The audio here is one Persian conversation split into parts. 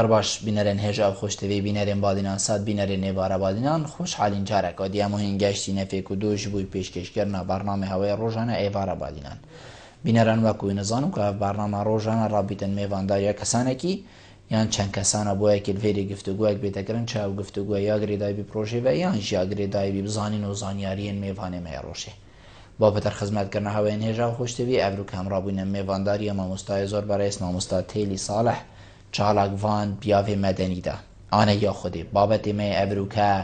باش بینرن هجاب خوشتوی بینرن بادینان ساد بینرن نوارا بادینان خوش حالین جارک و دیامو هنگشتی نفیک و دوش بوی پیشکش کرنا برنامه هوای روزانه ایوارا بادینان بینرن وکوی نزانو که برنامه روزانه رابطن میوانداریا کسانه کی یان چند کسانه بویا که الویری گفتگوی بیتا کرن چه او گفتگوی یا گریدای بی پروژه و یان جا گریدای بی بزانین و زانیارین میوانه میروشه بابتر خدمت کرنا هوای هجاب خوشتوی ابرو کم رابوین میوانداری ماموستای زور برای اسم ماموستا تیلی صالح چالاک وان بیاوی مدنی دا آنه یا خودی بابت می ابروکا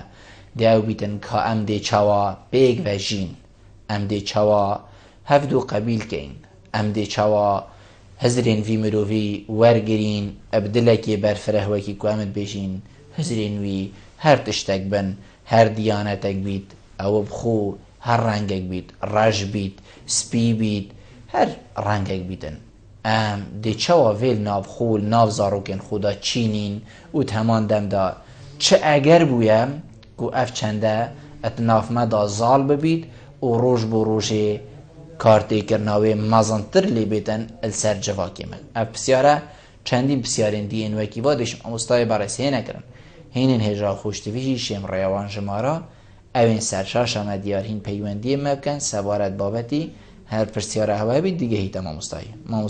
دیو بیتن که ام دی چوا بیگ و جین ام دی چوا هفدو قبیل کین ام دی چوا هزرین وی مرووی ورگرین ابدلکی برفره وکی که امد بیشین هزرین وی هر تشتک بن هر دیانتک بید او بخو هر رنگک بید رج بید سپی بید هر رنگک بیدن دی چوا ویل ناو خول ناو زاروکن خدا چینین او تمان دم دا چه اگر بویم گو اف چنده ات ناف مدا زال ببید و روش بو روشه کارتی کرناوی مازنتر لی بیتن السر جواکی من اف بسیاره چندین بسیارین دی انوکی وادش امستای برای سینه کرن هینین هجا خوشتویشی شیم ریوان جمارا اوین سرشاش همه دیارین پیوندی مبکن سوارت بابتی هر پرسیاره هوای بید دیگه هیتا ما مستای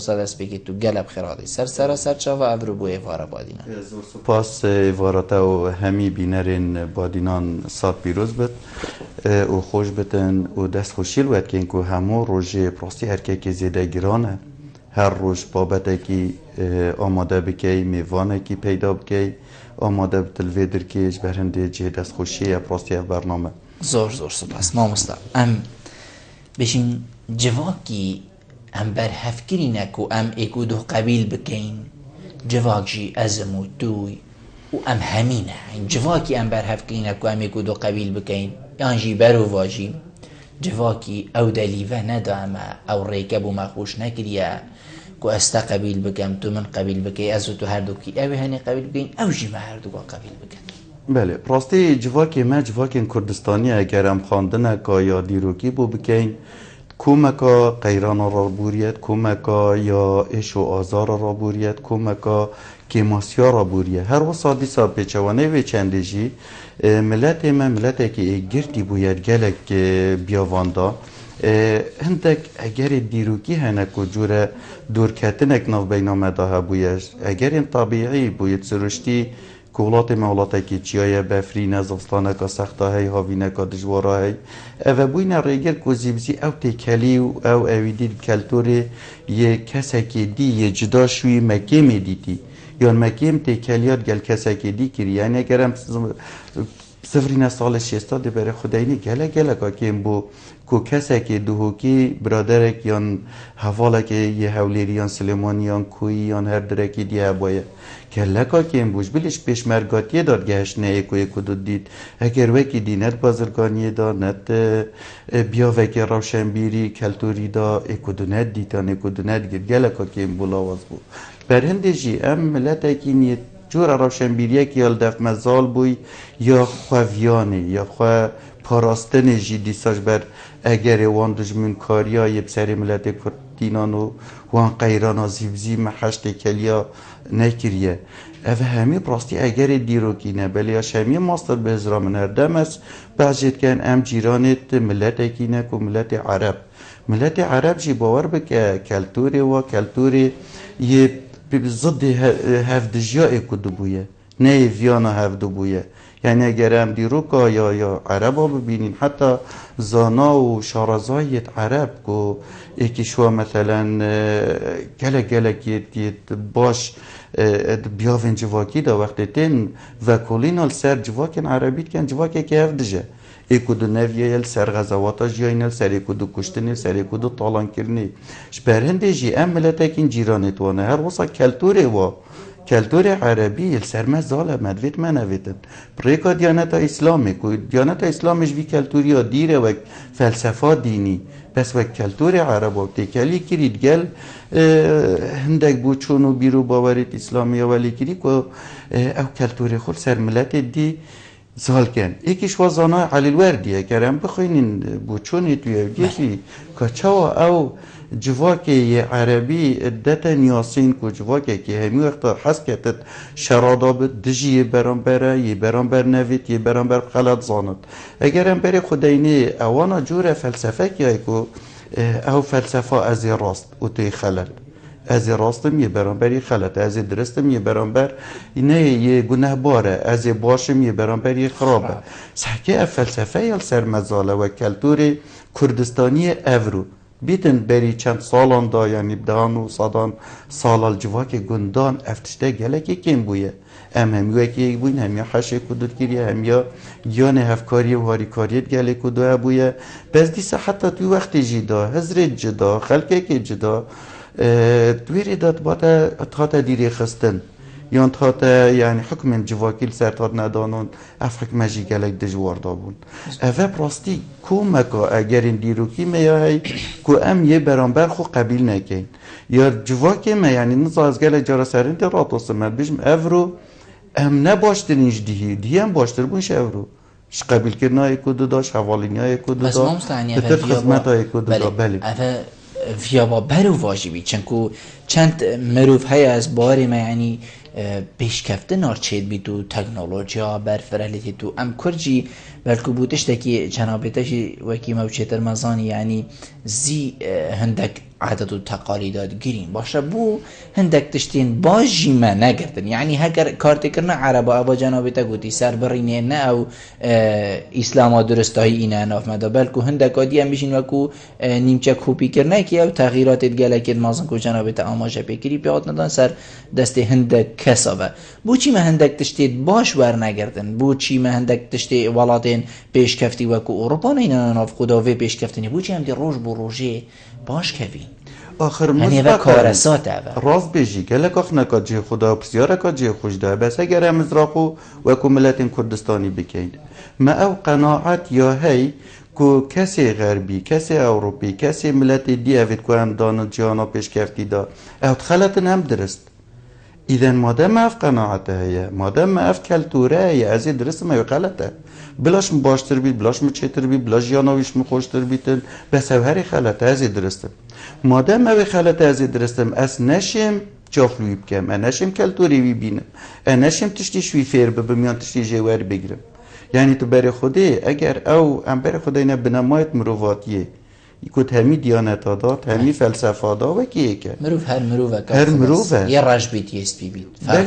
دست بگید تو گلب خیراتی سر چا و افرو بو ایوارا بادینان پاس ایوارتا و همی بینرین بادینان سات بیروز بید و خوش بتن و دست خوشیل وید که اینکو همو روژه پراستی هرکه که زیده گرانه هر روز بابته که آماده بکی میوانه که پیدا بکی آماده بتلویدر که برهنده جه دست خوشیه پراستی برنامه زور سپاس ما مستای بشین جواکی ام بر هفکری نکو ام اکو دو قبیل بکین جواک جی ازم و دوی و ام همینه جواکی ام بر هفکری نکو ام اکو دو قبیل بکین یان جی برو واجی جواکی او دلیوه ندامه او ریکب و مخوش نکریه کو استا قبیل بکم تو من قبیل بکی ازو تو هر دو کی اوی هنی قبیل بکین او جی ما هر دو قبیل بکن بله پراستی جواکی ما جواکی کردستانی اگر ام خواندنه که یا دیروکی بو بکین کومکا قیران را بوریت کومکا یا اش و آزار را بوریت کومکا کیماسیا را بوریت هر وصا دیسا پیچوانه و چندجی ملت ما ملت که گرتی بوید گلک بیاواندا هندک اگر دیروکی هنکو جوره دورکتنک ناف بینامه ده بویش اگر این طبیعی بوید سرشتی کولات مولاته که چیای بفری نزفستانه که سخته های هاوینه که دجواره های او بوین ریگر که زیبزی او تکلی و او اویدید کلتور یه کسا که دی یه جدا شوی مکیم دیتی یا مکیم تکلیات گل کسا که دی کری یعنی اگرم سفرین سال شیستا دی بره خدایینی گله که کم بو کو کسا که دوهوکی برادرک یان حواله یه حولیریان سلیمانیان کوییان هر درکی دیه باید گله که این بوش بلیش پیشمرگاتیه داد گهش نه ایکو دو دید اگر وکی دینت بازرگانیه دا نت بیا وکی روشنبیری کلتوری دا ایکو دو ند دیتان ایکو دو ند گیر گله که این بولاواز بود برهنده جی ام ملت اکی نیت جور روشنبیریه که یال دف مزال بوی یا خواهیانه یا خواه پاراستن جی دیساش بر اگر وان دجمون کاریا یه بسری ملت کردینانو وان قیران زیبزی محشت کلیا نکریه او همی پراستی اگر دیروکینه بلیاش همی ماستر به ازرا من هردم است بعضیت کن ام جیرانت ملت اکینه که ملت عرب جی باور بکه کلتوری و کلتوری یه ضد هفدجیا اکدو بویه نه ویانا هفدو بویه یعنی اگر هم دیروکا یا عرب ها ببینین حتی زانا و شارزایت عرب که ایکی شوا مثلا گلک باش بیاوین جواکی دا وقتی تین و کلین سر جواکن عربیت کن جواکی که هفدجه ایکو دو نویه سر غزواتا جاین سر ایکو دو کشتنی سر ایکو دو طالان کرنی شبرهنده جی ام ملتاکین جیرانت وانه هر وصا کلتوره و کلتور عربی سرمه زاله مدوید منویدن بریکا دیانت اسلامی که دیانت اسلامیش بی کلتوری ها دیره و فلسفه دینی بس و کلتور عرب و تکلی کرید گل هندک بود چونو بیرو باورید اسلامی ولی کری که او کلتور خود سر ملت دی زالکن یکیش وزانای علی الوردیه کرم بخوینین بوچونی توی گیشی که چوا او جواکی عربی دت نیاسین کو جواکی که همی وقت حس کتت شراداب دجی برانبره یه برانبر نوید یه برانبر خلط زاند اگرم بری خدینی اوانا جور فلسفه که کو او فلسفه از راست و توی خلط از راستم یه برانبری خلط از درستم یه برانبر اینه یه گناه باره از باشم یه برانبری خرابه سحکه فلسفه یا سرمزاله و کلتور کردستانی اورو بیتن بری چند سالان دا یعنی بدان و صدان سالال جواک گندان افتشته گلکی کم بویه هم یکی بوین هم یا حشه کدود گیریه هم یا گیان هفکاری و هاریکاریت گله کدوه بویه بس دیسه حتی توی وقت جدا حضرت جدا خلقه که جدا دویری داد باتا تاتا دیری خستن یان تاتا یعنی حکم جواکیل سر تات ندانون اف حکم جی گلک دجوار دابون اوه پراستی کومکا اگر این دیروکی میایی کو ام یه برانبر خو قبیل نکین یا جواکی ما یعنی نزا از گلک جارا سرین دی راتوس من بجم افرو ام نباشتر اینج دیه هم باشتر بونش افرو ش قبیل کرنای کدو داشت حوالینای کدو بس دا ما مستعنی بتر خدمت های کدو دا بله فيابا برو واجبی چنکو چند مروف های از باری ما یعنی پیشکفته نارچید بی تو تکنولوژیا برفرهلیتی تو ام کرجی بلکو بودش تاکی جنابتشی وکی موچیتر مزانی یعنی زی هندک عادت و تقالیدات گیرین باشه بو هندک تشتین باجی ما نگردن یعنی هکر کارتی کرنا عربا او جنابتا گوتی سر برینه نه او اسلاما درستایی اینه ناف مدا بلکو هندک آدی هم بیشین وکو نیمچه کوپی کرنه که او تغییرات گلکت مازن کو جنابتا آماجه پیکری پیاد ندان سر دست هندک کسابه بو چی ما هندک تشتید باش ور نگردن بو چی ما هندک تشتی ولاتین پیشکفتی وکو اروپا نه ناف خداوی پیشکفتنی بو چی هم دی روش بو روژه باش کوین آخر یعنی و کارسات راست بیجی گلک آخ نکا جی خدا بسیار کا جی خوش ده بس اگر هم ازراقو و کو ملت کردستانی بکین ما او قناعت یا هی کو کسی غربی کسی اروپی کسی ملت دی اوید کو هم دان جانا پیش کفتی دا او خلطن هم درست ایدن مادم اف قناعت هیه مادم اف کلتوره هیه از درست ما غلطه بلاش باشتر بید بلاش چتر بید بلاش جاناویش خوشتر بیتن بس هر خلطه از درسته مادم ما خلطه از درستم از نشم جافلوی بکم نشم کلتوری ببینم نشم تشتیش وی فیر بمیان تشتی جوار بگیرم یعنی تو برای خوده اگر او ام برای خوده اینا بنمایت مروفاتیه یکوت همی دیانتا داد همی فلسفه دا و کیه که هر مروفه یه رش بیت یست بید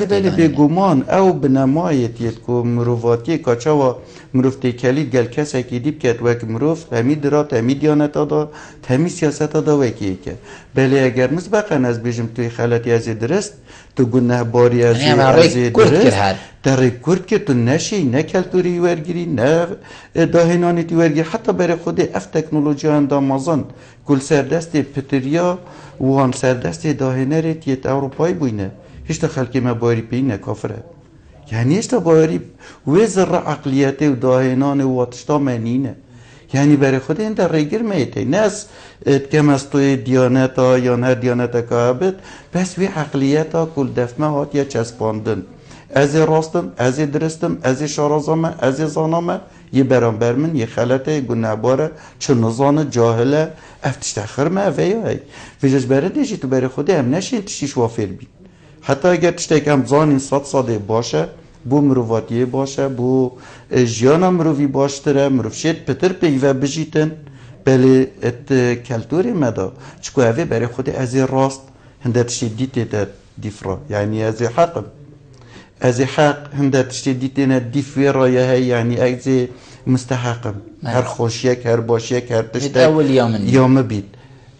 بله بگمان او بنمایت ید که مروفاتی کچا و مروفتی کلید گل کسی که دیب کت وک مروف همی درات همی دیانتا دا همی سیاست دا و کیه که بله اگر مسبقا از بیجم توی خلطی از درست تو گناه باری از درست در کرد که تو نشی نه کلتوری ورگیری نه داهنانی تی ورگیری حتی برای خود اف تکنولوژی اندامازان کل سردست پتریا وان سردست داهنه تیت اروپایی بوینه هیچ تا خلقی ما باری پینه کافره یعنی هیچ تا باری وزر عقلیت و داهنان و واتشتا منینه یعنی برای خود این در ریگر میته نه از کم از توی دیانتا یا نه دیانتا که بس وی عقلیتا کل دفمه هات یا چسباندن از راستم از درستم از شارازامه از زانامه یه برانبر من یه خلطه گناباره چون زان جاهله افتش تخر ما ویای ویجاج برای دیجی تو برای خوده هم نشین تشتیش وافر بید حتی اگر تشتیک هم زانین ساده باشه بو مروفاتیه باشه بو جیانا مروفی باشتره مروفشید پتر پیوه بجیتن بله ات کلتوری مدا چکو اوه برای خود از راست هنده تشتید دیده دیفرا یعنی از حقم از حق هنده تشتید دیده دیفی رایه یعنی از مستحقم هر خوشیک هر باشیک هر تشتید یام بید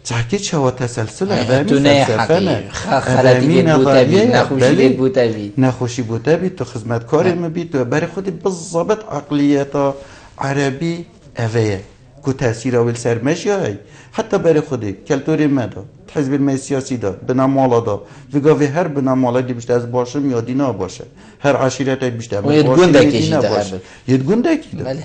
تحكي شو تسلسل أبامي فلسفة خلاتي بوتابي نخوشي بوتابي نخوشي بوتابي تو خدمت كاري مبيت وبري خودي بالضبط عقلية عربي أفيا كو تأثير أول سرمشي هاي حتى بري خودي كالتوري مادا حزب الماء السياسي دا بنامالا دا وقافي هر بنامالا دي بشت از باشم يا دينا باشه هر عشيرت بشت از باشم يا دينا باشه يدقون داكي دا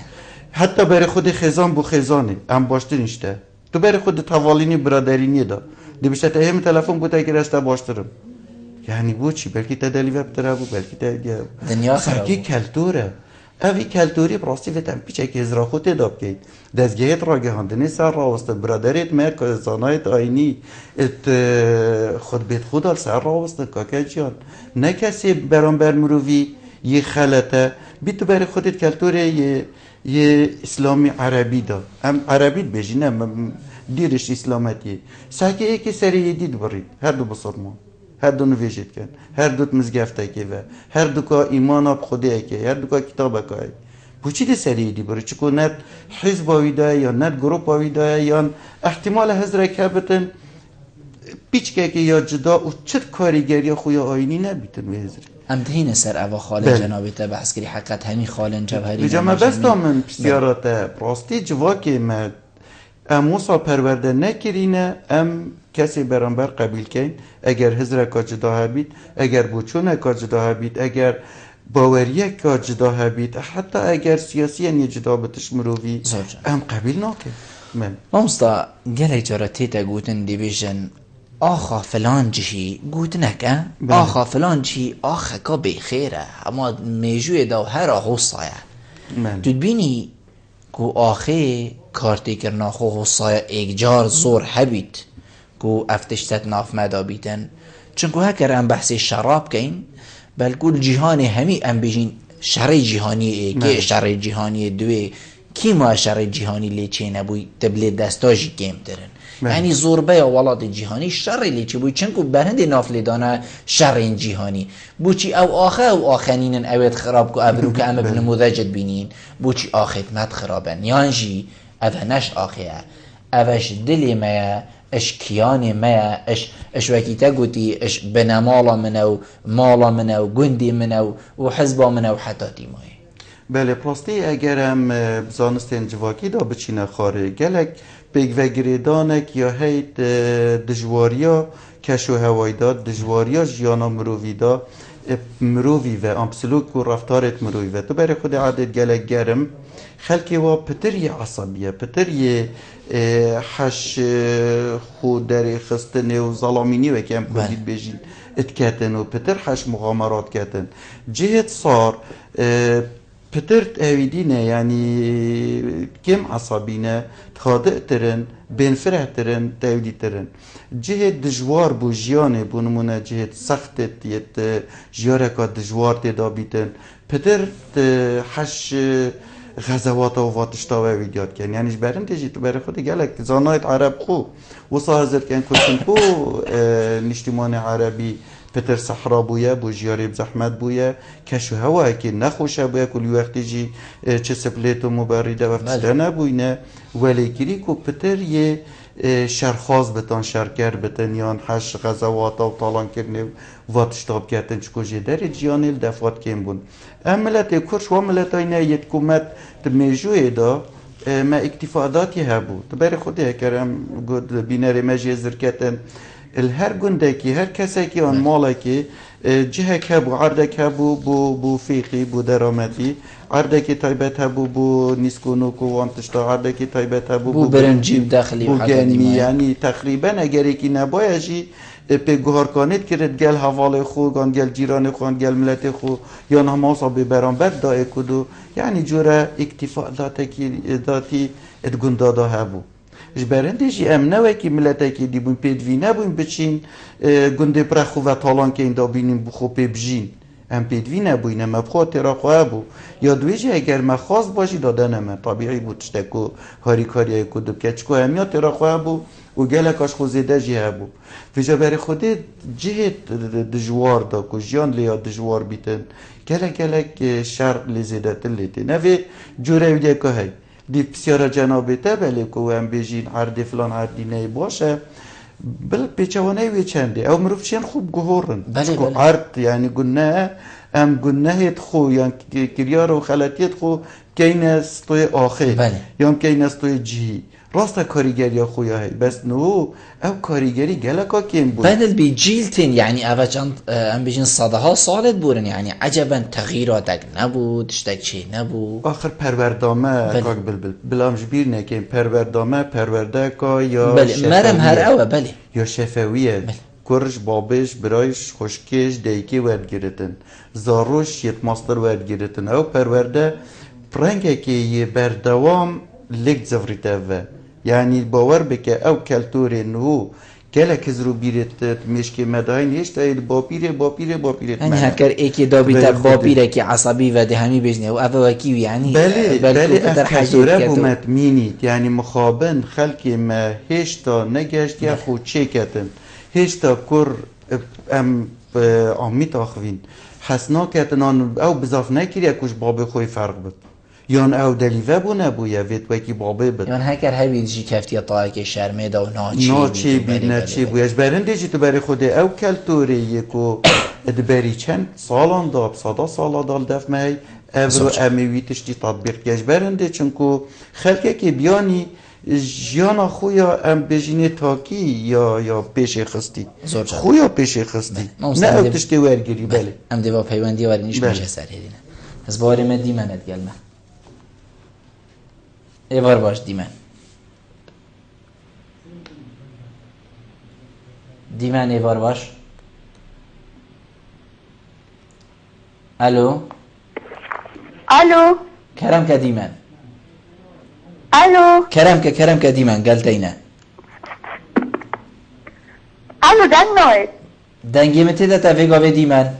حتى بري خودي خزان بو خزاني ام باشتر نشته تو برای خود توالینی برادرینی دا دی بشه تا هم تلفن بوده که رسته باشترم یعنی بو چی بلکی تا دلی وب تره بو بلکی تا دنیا خراب کلتوره اوی کلتوری براستی و تم پیچه که ازرا خود داب که دزگهت را گهاندنی سر راوست برادرت مرد که زانایت آینی ات خود بیت خودال سر راوست که جان نه کسی برانبر مروی یه خلطه بیتو برای خودت کلتوری یه اسلامی عربی دا هم عربی بجی نه دیرش اسلامتیه ساکه ای که سریع دید برید هر دو بسرمان هر دو نویجید کن هر دو مزگفته که و هر دو که ایمان اب خوده که هر دو که کتاب که بوچی دی سریع دی برید چکو ند حزب آویده یا ند گروپ آویده یا احتمال هزره که بتن پیچ که یا جدا و چت کاریگری خوی آینی نبیتن به هزره ام دهین سر اوا خالن جنابیت بحث کری حقیقت همین خالن جوهری بجامه بستا من بسیارات راستی جواکی ما اموسا پرورده نکرینه ام کسی برانبر قبیل کن اگر هزره که جدا هبید اگر بوچونه که جدا هبید اگر باوریه که جدا هبید حتی اگر سیاسی یعنی جدا بتش مروی ام قبیل ناکن من مامستا گله جارتی تا گوتن دیویژن آخا فلان جهی گوت نکه آخا فلان جهی آخا که بخیره اما میجوی دو هر آخو سایه تو بینی که آخه کارتی کرنا خو سایه اگجار زور هبید که افتشتت ناف مدا بیتن چونکه هکر ام بحث شراب کن بلکل جهان همی ام بجین شر جهانی ایگه شر جهانی دوی کی ما شر جهانی لیچه نبوی تبلی دستاجی کم ترن یعنی زوربه یا ولاد جهانی شر لیچه بوی چنکو برند نافلی دانه شر این جهانی بوچی او آخنین اوید خراب کو ابرو که ام ابن مذجد بینین بوچی آخیت مد خرابن یانجی اوه نش آخیه اوش دلی میا اش کیانی میا اش وکیتا گوتی اش بنمالا منو مالا منو گندی منو و حزبا منو حتی تیمایی بله پراستی اگرم بزانستین جواکی دا بچینه خاره گلک بیگ و گریدانک یا هیت دجواریا کشو هوای داد دجواریا جیانا مرووی دا مرووی و امسلوک و رفتارت مرووی و تو برای خود عادت گلک گرم خلقی و پتری عصبیه پتری حش خود در خستنه و ظلامینی و کم کدید بجین اتکتن و پتر حش مغامرات کتن جهت صار پترت اویدینه یعنی کم عصبینه خاطئ ترن بین فرح ترن تاویدی ترن جهت دجوار بو جیانه بو نمونه جهت سختت یت جیارکا دجوار تیدا بیتن پترت حش غزوات و واتشتا و ویدیات کن یعنی برن تجی تو برای خود گلک زانایت عرب خو وصا حضر کن کسیم خو نشتیمان عربی پتر صحرا بویه بو جیاری بزحمت بویه کشو هوا که نخوشه بویه کلی وقتی جی چه سپلیتو مبریده و فتره نبوینه ولی کری که پتر یه شرخاز بتن شرکر بتن یان حش غزوات و طالان کرنه و تشتاب کردن چکو جدر جیانیل دفات کم بون ملت کرش و ملت اینه یه حکومت تمیجوه دا ما اکتفاداتی هبو تباری خوده کرم گود بیناری مجی زرکتن الهر گندکی هر کسی که آن مالکی جهه هبو عردک هبو بو فیقی بو درامتی عردکی تایبت هبو بو نیسکونوکو وانتشتا عردکی تایبت هبو بو برنجیب داخلی بو گنمی یعنی تقریبا اگر اکی نبایجی پی گوهرکانیت کرد گل حوال خو گان گل جیران خو گل ملت خو یا نماسا بی برانبر دای کدو یعنی جوره اکتفاء داتی ادگندادا هبو جبرندشی ام نوکی ملت کی دی بون پیدوی نبون بچین گنده برخو و طالان که این دا بینیم بخو پیبجین ام پیدوی نبوین ام بخو تیرا خواه بو یا دویجی اگر مخواست باشی دادن ام طبیعی بود تشتکو هاری کاری کدوب که چکو همیا تیرا خواه بو و گلکاش خو زیده جی هبو فیجا بر خودی جهت دجوار دا که جیان لیا دجوار بیتن گلک شر لزیده تلیتی نوی جوره ویده که هی دی بسیار جنابته بله که هم بیجین عرض فلان عرضی نی باشه بل پیچوانه وی چنده او مروف چین خوب گهورن بله عرض یعنی گناه ام گناهت خو یعنی کریار و خلطیت خو کین است توی آخر یا کین است توی جهی راست کاریگری خویا هی بس نو او کاریگری گلکا کیم بود بدل بی جیلتین یعنی اوچان ام بیجین صدها سالت بورن یعنی عجبا تغییراتک نبود اشتک چی نبود آخر پروردامه کاک بلبل بلامش بیر نکیم پروردامه پرورده کا یا بله مرم هر اوه بله یا شفویه کرش بابش برایش خوشکش دیکی ورد گرتن زاروش یت ماستر ورد گرتن او پرورده پرنگه که یه بردوام لک زفریته و یعنی باور بکه او کلتور نو گله کزرو بیرت مشکی مداین هشت ایل باپیره یعنی هکر ایکی دابیتا باپیره که عصبی و دهمی بجنه و اوه وکیو یعنی بله افتوره بومت مینید یعنی مخابن خلکی ما هشتا نگشت یا خود چه کتن هشتا کر ام آمیت آخوین حسنا کتن او بزاف نکری اکوش باب خوی فرق بود یان او دلیوه بو نبویه وید وکی بابه بد یان هکر هاوید جی کفتی طاعه که شرمه و ناچی بید ناچی بویش برنده جی تو بری خوده او کلتوری یکو ادبری چند سالان داب صدا سالا دال دف مهی او امیویتش دی تطبیق گش برنده چونکو خلقه که بیانی جیانا خویا ام بجینه تاکی یا پیش خستی خویا پیش خستی نه او تشتی ورگیری بله ام دیوا پیوندی ورنیش میشه سر هدینه از باری من دیمند گلمه ایوار باش دیمن ایوار باش الو کرم که دیمن کرم که دیمن گلتینه دنگی متی ده تفیقاوه دیمن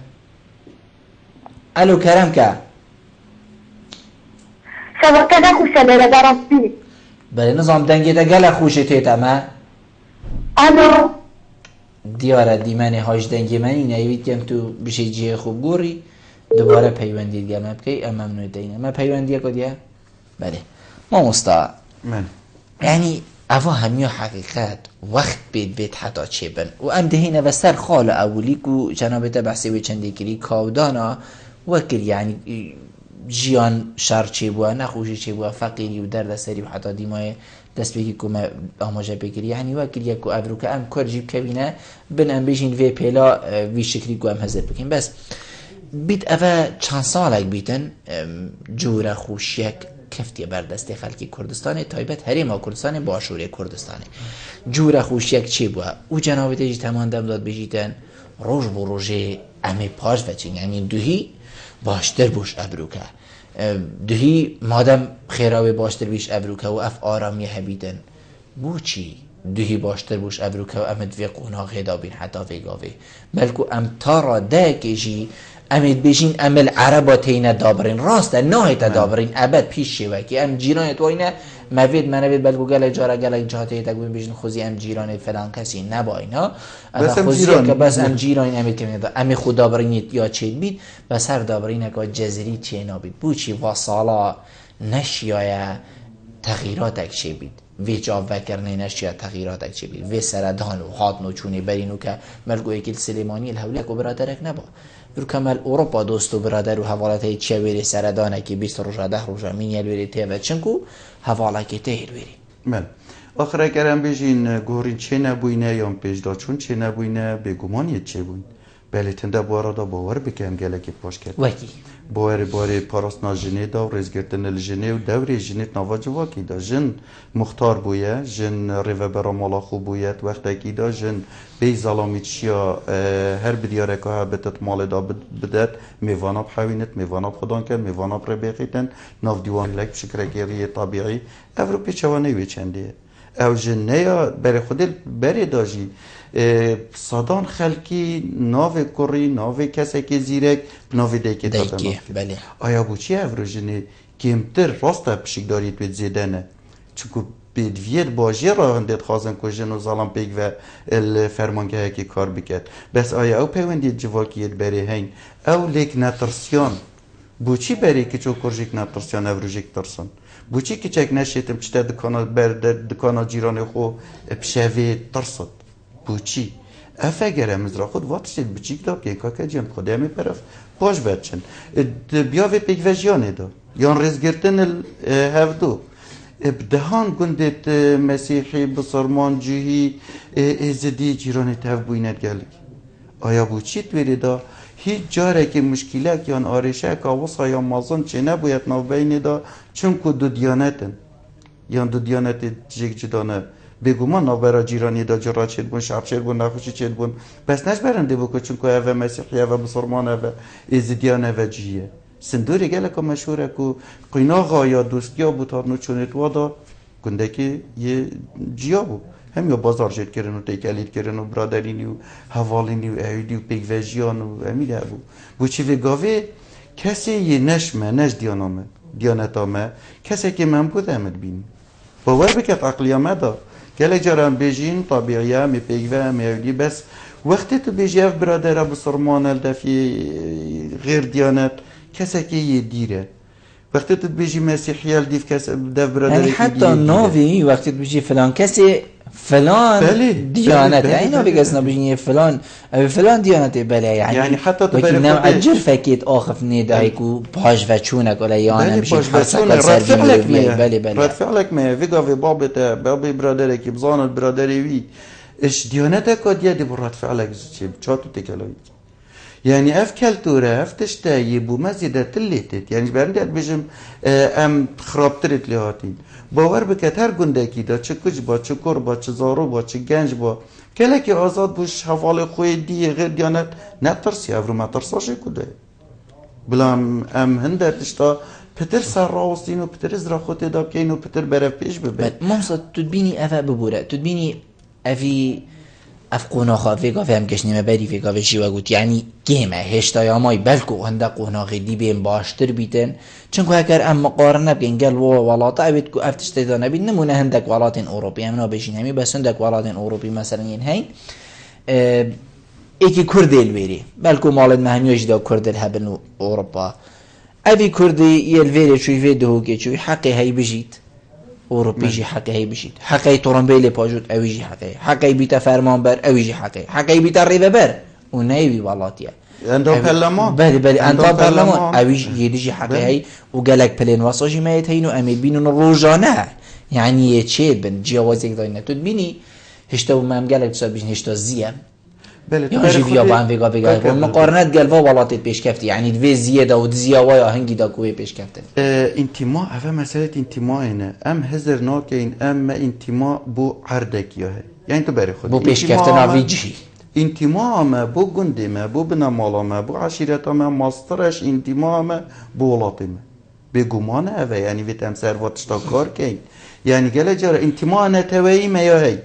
الو کرم که شبکه نخوشه بره براستی بله نظام دنگی ده گل خوشه تیتا ما دیاره دیمنی هاش دنگی من اینه ایوید کم تو بشه جیه خوب گوری دوباره پیوندید گلمه بکی اما ممنوع دینه ما پیوندیه کدیه بله ما مستا یعنی اوه همیو حقیقت وقت بید حتا چه بن و ام دهینه و سر خال اولی که جنابت بحثی و چندی کری کاودانا وکر یعنی جیان شر چه بوا نخوشی چه بوا فقیری و درد سری و حتی دیمای دست بگی که آماجه بگیری یعنی وکر یک افرو که ام کار جیب کبینه بن ام بیشین وی پیلا وی شکلی که ام هزر بکن بس بیت اوه چند سالک بیتن جور خوشیک کفتی بردست خلکی کردستان تایبت هریما کردستان باشوری کردستان جور خوشیک چی بوا او جناب تیجی تمان دم داد بجیتن روش بو روژه امی پاش وچین یعنی دوهی باشتر بوش ابروکه دوهی مادم خیراوی باشتر بیش ابروکه و اف آرامی هبیدن بو چی دوهی باشتر بوش ابروکه و امد وی قوناغ هدا بین حتی ویگاوی بلکو ام تارا ده کشی امید بیشین امل عربا تینه دابرین راسته ناهی تا دابرین ابد پیش شوه که ام جیرانت واینه موید منوید بلکو گل جارا گل جهاته تا گوین بیشین خوزی ام جیران فلان کسی نبا اینا اما خوزی که بس ام جیران امید که میده امی خود دابرینیت یا چید بید بس هر دابرینه که جزری چه نابید بوچی واسالا نشیای تغییرات چه بید وی جاب وکرنه نشیا تغییرات چه بید وی سردان و حاد نوچونی برینو که ملگو یکیل سلیمانی الهولی که برادرک نبا رو کمال اروپا دوست و برادر و حوالت های چه ویری سردانه که 20 روزه 10 روزه مینیل ویری تیوه چنکو حواله که تهیل ویری من آخر اگرم بیشین گورین چه نبوینه یا پیشدا چون چه نبوینه بگمانیت چه بوین بله تنده بارا دا باور بکم گله که پاش کرد وکی باور پاراسنا جنه دا و رزگرتن الجنه و دوری جنیت نوا جواکی دا جن مختار بویه جن ریوه برا مالا خوب بوید وقتی که دا جن بی ظلامیت شیا هر بدیاره که ها بتت مال دا بدد میوانا بحوینت میوانا بخدان کرد میوانا بربیقیتن ناف دیوان لک بشکرگیری طبیعی افرو پیچوانه وی چنده او جنه یا بری خودی بری داجی صدان خلکی ناو کری ناو کسی که زیرک ناو دیگه دادن بله آیا بو چی افرو جنه کمتر راسته پشک دارید وید زیدنه چونکو بدوید باجی را هندید خواستن که جن و ظلم پیک و فرمانگه که کار بکد بس آیا او پیوندید جواکیت بری هین او لیک نترسیان بو چی بری که چو کرجیک نترسیان افرو جیک ترسن بو چی که چک نشیتم چطور دکانا جیران خو بشوی ترسد بو چی افگر امزرا خود واتشید بچیک دا که که جیم خود همی پرف باش بچن بیاوی پیک و جیانه دا یان رزگرتن هفدو بدهان گندت مسیحی بسرمان جوهی ازدی جیران تف بوینت گلی آیا بو چی تویری دا هیچ جاره که مشکلک یان آرشه که وصا یا مازن چه نباید نو بین دا چون که دو دیانتن یان دو دیانت جیک جدانه بگومان نابرا جیرانی دا جرا چید بون شعب چید بون نخوشی چید بون بس نش برنده بکو چونکو اوه مسیحیه و بسرمان اوه ازدیان اوه جیه سندوری گله که مشهوره که قیناغا یا دوستیا بوتار نو چونیت وادا گنده که یه جیا بود هم یا بازار جد کردن و تیکلید کردن و برادرینی و حوالینی و اهیدی و پیگوژیان و امیده بود بو چی وگاوه کسی یه نشمه نش دیانتامه کسی که من بود امد بین باور بکت عقلیامه دا گله جارم بیجین طبیعیه می پیگوه می اهیدی بس وقتی تو بیجی اف برادر بسرمان الدفی غیر دیانت کسی که یه دیره وقتی تو بیجی مسیحی الدیف کسی دف برادر یعنی حتی ناوی وقتی تو بیجی فلان کسی فلان دیانت یعنی ناوی کسی نبیجی فلان دیانت بله یعنی حتی تو وکی نم اجر فکیت آخف نیدایی که پاش و چونک ولی یا نمیشه حسکال سرگیم بله رد فعلک میه ویگا وی بابی برادره که بزاند برادره وی اش دیانت که دیه دی برد فعلک چاتو تکلوی يعني اف كالتورة اف تشتاي بو مزيدة تليتت يعني برندي بيجم ام خرابترت لهاتين باور بكت هر گندکی دا چه کج با چه کور با چه زارو با چه گنج با کلکی آزاد بوش حوال خوی دیه غیر دیانت نترسی افرو ما ترساشه کده بلام ام هنده تشتا پتر سر راوستین و پتر ازرا خود دا بکین و پتر برف پیش ببین ممسا تدبینی افا ببوره تدبینی افی افقونا خافيقا فهم كشنيمه بري فيقا في شيوا قلت يعني كيما هشتا يا ماي بلكو هندا قونا غدي بين باشتر بيتن چونكو هكر ام مقارنه بين قال ولاطا بيتكو افتشتي دا نبي نمونه هندك ولاتين اوروبي امنا بيشين همي بس هندك ولاتين اوروبي مثلا ينهي ايكي كردي الويري بلكو مالد مهميوش دا كرد الهبن اوروبا افي كردي يلويري شوي فيدهو كي شوي حقي هاي بجيت اوروبی جی حقی هی بشید حقی تورنبیل پاجود اویجی حقی بیت فرمان بر اویجی حقی بیت ریوه بر و نیوی والاتیه اندو پرلمان بله اندو پرلمان اویج یدیجی حقی هی و گلک پلین واساجی میت هینو امید بینون روزانه یعنی چه بن جوازی که داینه تو بینی هشتا و مم گلک تو بیشتر هشتا زیم یا جیویا با هم ویگا ویگا مقارنت گلوا والاتیت پیش کفتی یعنی دوی زیاده و زیاوای آهنگی دا کوی پیش کفته انتماع اوه مسئله انتماع اینه ام هزر ناکین ام انتماع بو عردکی هی یعنی تو بری خود بو پیش کفته ناویجی انتماع ما بو گنده ما بو بنامالا ما بو عشیرت ما ماسترش انتماع ما بو ولاتی ما بگومان اوه یعنی وی تمسر واتشتا کار کن یعنی گله جاره انتماع نتوهی ما یا هی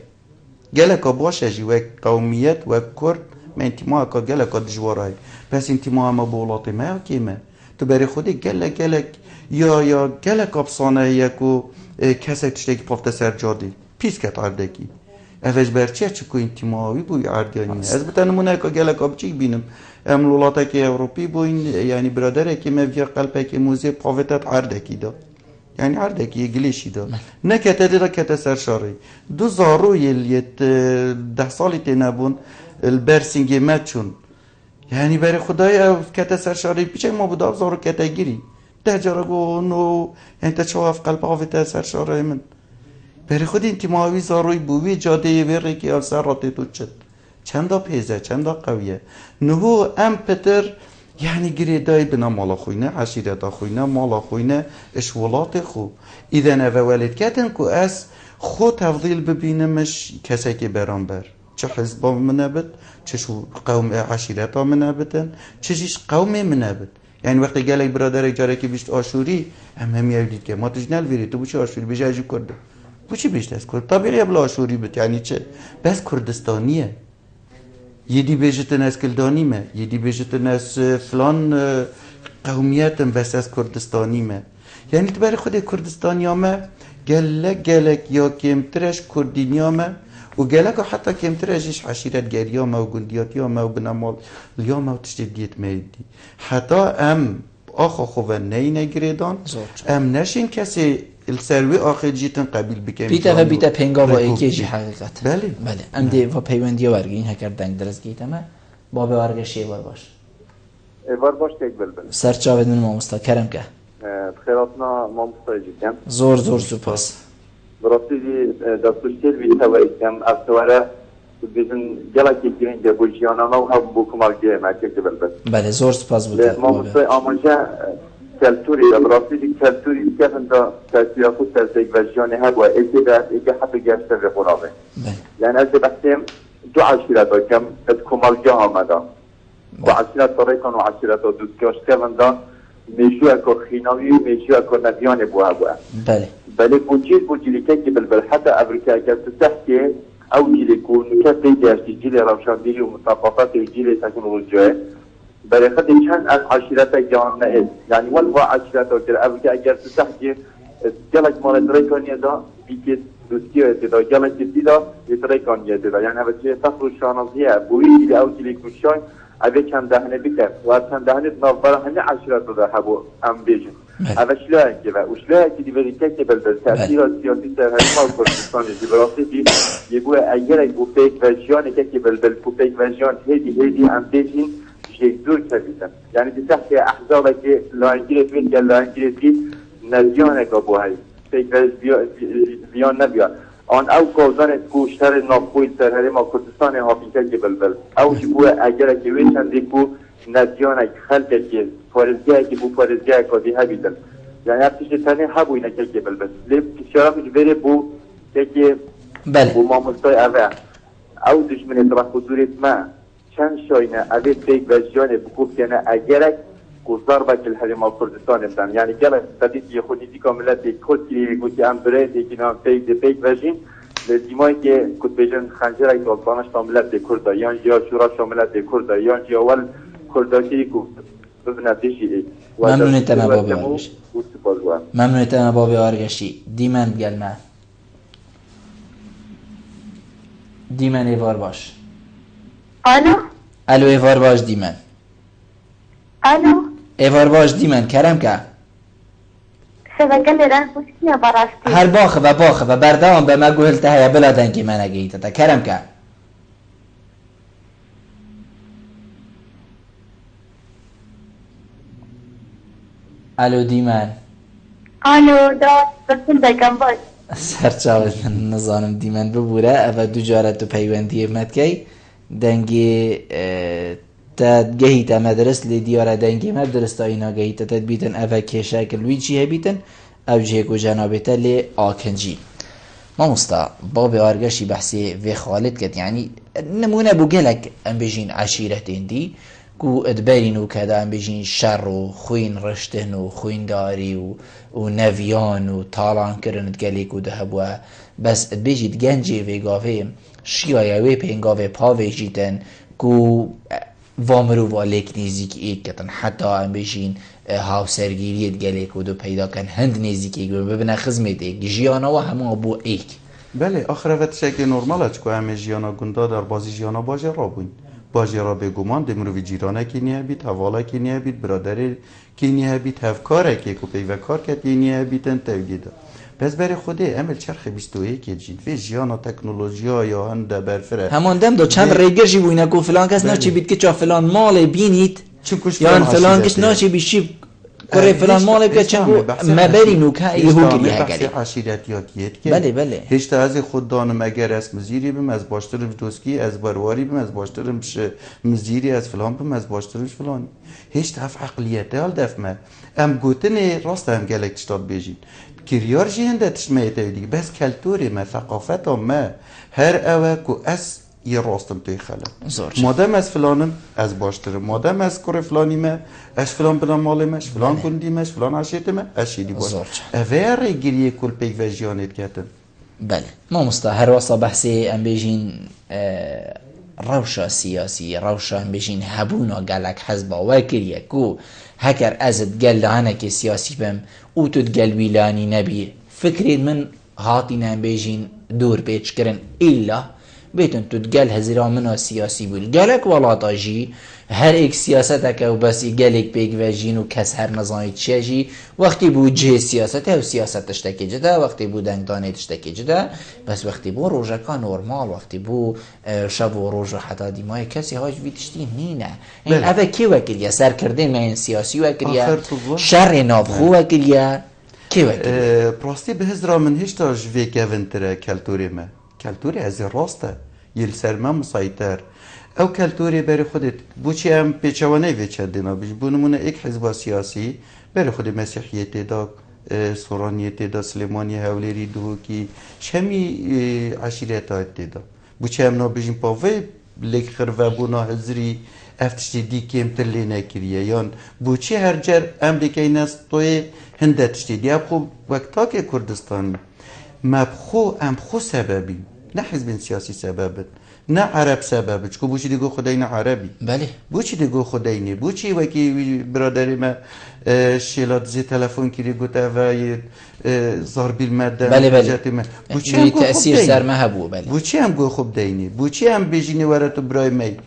گلکا باشه جی و قومیت و کرد من انتماع که گلکا دجواره پس انتماع ما بولات ما کیمه تو بری خودی گلک یا گلک ابسانه یکو کسی تشتکی پافت سر جادی پیس کت عردکی اوش برچه چکو انتماعی بوی عردیانی از بتنمونه که گلک ابچی بینم املولاته که اوروپی بوین یعنی برادره که مویا قلبه که موزه پافتت عردکی دا يعني عردك يجليشي دا نكت دا كت سرشاري دو زارو يليت 10 سالي تنابون البرسنجي ماتشون يعني بري خداي كت سرشاري بيچ ما بودا زارو كتاگيري ده جارگو نو انت چواف قلب اوت سرشاري من بري خودي انتماوي زاروي بووي جاده ويري كي افسرات تو چت چندا پیزه چندا قویه نهو ام پتر يعني قريداي بنا مالا خوينا عشيرتا خوينا مالا خوينا اشولات خو اذا نفا والد كاتن كو اس خو تفضيل ببينمش كساكي برانبر چه حزبا منابت چه قوم عشيرتا منابتن چه قومي منابت يعني وقت قالك برادرك جاركي بيشت آشوري هم يوديد که ما تجنال ويري تو بوشي آشوري بيجي اجي کرده بوشي بيشت از کرد طبيعي بلا آشوري بت يعني چه بس كردستانيه يدي بيجتن از كلداني ما يدي بيجتن از فلان قوميات بس از كردستاني ما يعني تباري خود كردستاني ما قالك يا كمترش كردينيا ما وقالك حتى كمترش عشيرة جاريا ما وقنديات ما وبنامال اليوم ما تشتديت ما يدي حتى ام آخو خواه نينا گريدان ام نشين كسي السروي آخر جيتن قبيل بكم بيتا پنگا با ایکیجی حقیقت بله ام دی و پیوندی ورگی این هکر دنگ درست گیتمه بابه ورگه شیوار باش ایوار باش تک بلبل سرچا بدون مامستا کرم که بخیراتنا مامستا جیکم زور سپاس براستی دستوشتیل ویتا و ایکم افتواره بیزن گلکی گرینجه بوجیانا و هم بوکمال گیه مرکز بلبل بله زور سپاس بوده مامستا آمانجه کلتوری براستی کلتوری که فندا تأثیر خود تأثیر وجیان هوا ایده حتی گشته به قرابه یعنی از بحثیم دو عشیرت ها کم از کمالجا آمده و عشیرت طریقان و عشیرت ها دوستگاش که فندا میشو اکو خیناوی میشو اکو نبیان بوها بله بوجیلی که بلبل حتی امریکا اگر تحکی او جیلی کون کسی گشتی جیلی روشندیلی و مصافات جیلی تکنولوژیه برای خود چند از عشیرت جان نه یعنی والوا عشیرت ها که امریکا اگر تحکی جلک مال طریقانی دا بیکت دوستی دا جلک جدی دا طریقانی دا یعنی اوچه فخر و شانازیه بوی جیلی او جیلی کشای اوه چند دهنه بکن و چند دهنه نافبرا همه عشیرت دا هبو ام بیجن اوه شلاه که و شلاه که دیوری که بلده تأثیر سیاسی سرهرما و کردستانی دیوراستی دی یکوه اگر ایکو پیک وجیان که بلده پیک وجیان هیدی ام بیجن شیک دور کردیدن یعنی دی تحت احزابه که لانگیرت بید که لانگیرت بید نزیانه که بوهی پیک وجیان نبید آن او کوزان کوشتر نابخوی سرهری ما کردستان حافظه که بلبل او جبوه اگر که ویشنده کو نزیانه که خلقه که فارزگاه که بو فارزگاه که ها بیدن یعنی افتش تنه ها بوینه که بلبل لیب کشارا کش بره بو که بو مامستای اوه او دشمن طبق حضوریت ما چند شاینه اوه پیک وجیانه بکوف کنه اگرک گذار باکل حریم کردستان بدن یعنی گله تدید یه خودی کاملت کد کی گویی امبره دیگه نام پیک وجین لزیمایی که کد بیشتر خنجر ای دالبانش کاملت کردایان یا شورا شاملت کردایان یا اول کردایی کو ببندیشی ممنونتم بابی آرگشی دیمن گلمه دیمن ایوار باش الو ایوار باش دیمن ایوار باش دیمن کرم که شبکه رنگ خوشیه براستی هر باخه و بردوان به ما گوهل تهیه بلادن که من اگه تا کرم که الو دیمن بسیم دکم باش سرچاوش من نظانم دیمن ببوره او دو جارت و پیوندی امت که دنگی تدگهی تا مدرس لیدیاره دنگی مدرس تا اینا گهی تا تدبیتن اوه که شکل ویچی هبیتن او جهگو جنابتا لی آکنجی ما مستا باب آرگشی بحثی و خالد کد یعنی نمونه بو گلک ام بجین عشیرتین دی کو ادبرین و کدا ام بجین شر و خوین رشتن و خوین داری و نویان و تالان کرند گلیک و دهبوه بس بجید گنجی و گاوه شیایوه پینگاوه پاوه جیتن کو وامرو والیک نیزیک اید کتن حتی ام بجین هاو سرگیریت گلیک و دو پیدا کن هند نیزیک اید ببینه خزمت اید جیانا و همه بو اید بله آخر وقت شکل نرمال چکو همه جیانا گنده در بازی جیانا باجه را بوین باجه را بگومان دمروی جیرانه کی نیه بید حواله کی نیه بید برادر کی نیه بید هفکاره که کپی و کار کتی نیه بیدن توگیده پس برای خوده عمل چرخ 21 جین فی جیانا تکنولوژیا یا هنده برفره همان دم دو چند ریگر جی بوینه کو فلان کس ناچی بید که چا فلان مال بینید یا فلان کس ناچی بیشی کره فلان مال که چند مبری نوکه یهو گریه گلی عشیرتیاتیت که بله هیچ تا از خود دانم اگر از مزیری بم از باشترم دوسکی از برواری بم از باشترم مزیری از فلان بم از باشترمش فلان هیچ تا عقلیت حال دفمه ام گوتن راست هم گلک تشتاد بیجین کریار جهنده تشمیت دیگه بس کلتوری ما ثقافت ما هر اوه کو اس یه راستم توی خلق مادم از فلانم از باشترم مادم از کره فلانیمه اش فلان بلان مالمش فلان کندیمش فلان عشیتمه اشیدی باش اوه گریه کل پیک و جیانت کتن بله ما مستا هر واسه بحثی ام بیجین روشا سیاسی روشا ام بیجین هبونا گلک حزبا و کریه کو هکر ازد گل لعنه سیاسی بم او تو گل ویلانی نبی فکرید من هاتی نم بیجین دور پیچ کرن ایلا بیتن تو گل هزیرا منا سیاسی بود گلک ولاتا جی هر ایک سیاست که و بسی گلک پیگ و جین و کس هر نظامی چیه جی وقتی بود جه سیاسته و سیاست تشتکی جده وقتی بود دنگدانه تشتکی جده بس وقتی بود روژکا نورمال وقتی بود شب و روژ و حتی دیمای کسی هاش ویدشتی نینه این اوه کی وکلیه سر کرده من سیاسی وکلیه شر نابخو وکلیه کی وکلیه پراستی به هزرا من هشتا جوی گونتره کلتوری ما کلتوری از راسته یل سرما مسایتر او کلتوری بر خودت بوچی هم پیچوانه ویچه دینا بیش بونمونه ایک حزب سیاسی بر خود مسیحیت دا سورانیت دا سلیمانی هولیری دوکی شمی عشیرت هایت دا بوچی هم نا بیشیم پاوه لیک خرفه بونا هزری افتشتی دی کم تلی نکریه یان بوچی هر جر امریکای نست توی هنده تشتی دی اب خوب وقتا که کردستان مبخو ام خو سببی نه حزب سیاسی سببت نه عرب سببه چکو بوچی دیگو خدای نه عربی بله بوچی دیگو خدای نه بوچی وکی برادری ما شیلات زی تلفن کردی گوته و زاربیل ماده بله بوچی هم گو تأثیر سر ما هبو بله بوچی هم گو خوب دینی بوچی هم بجینی وراتو برای می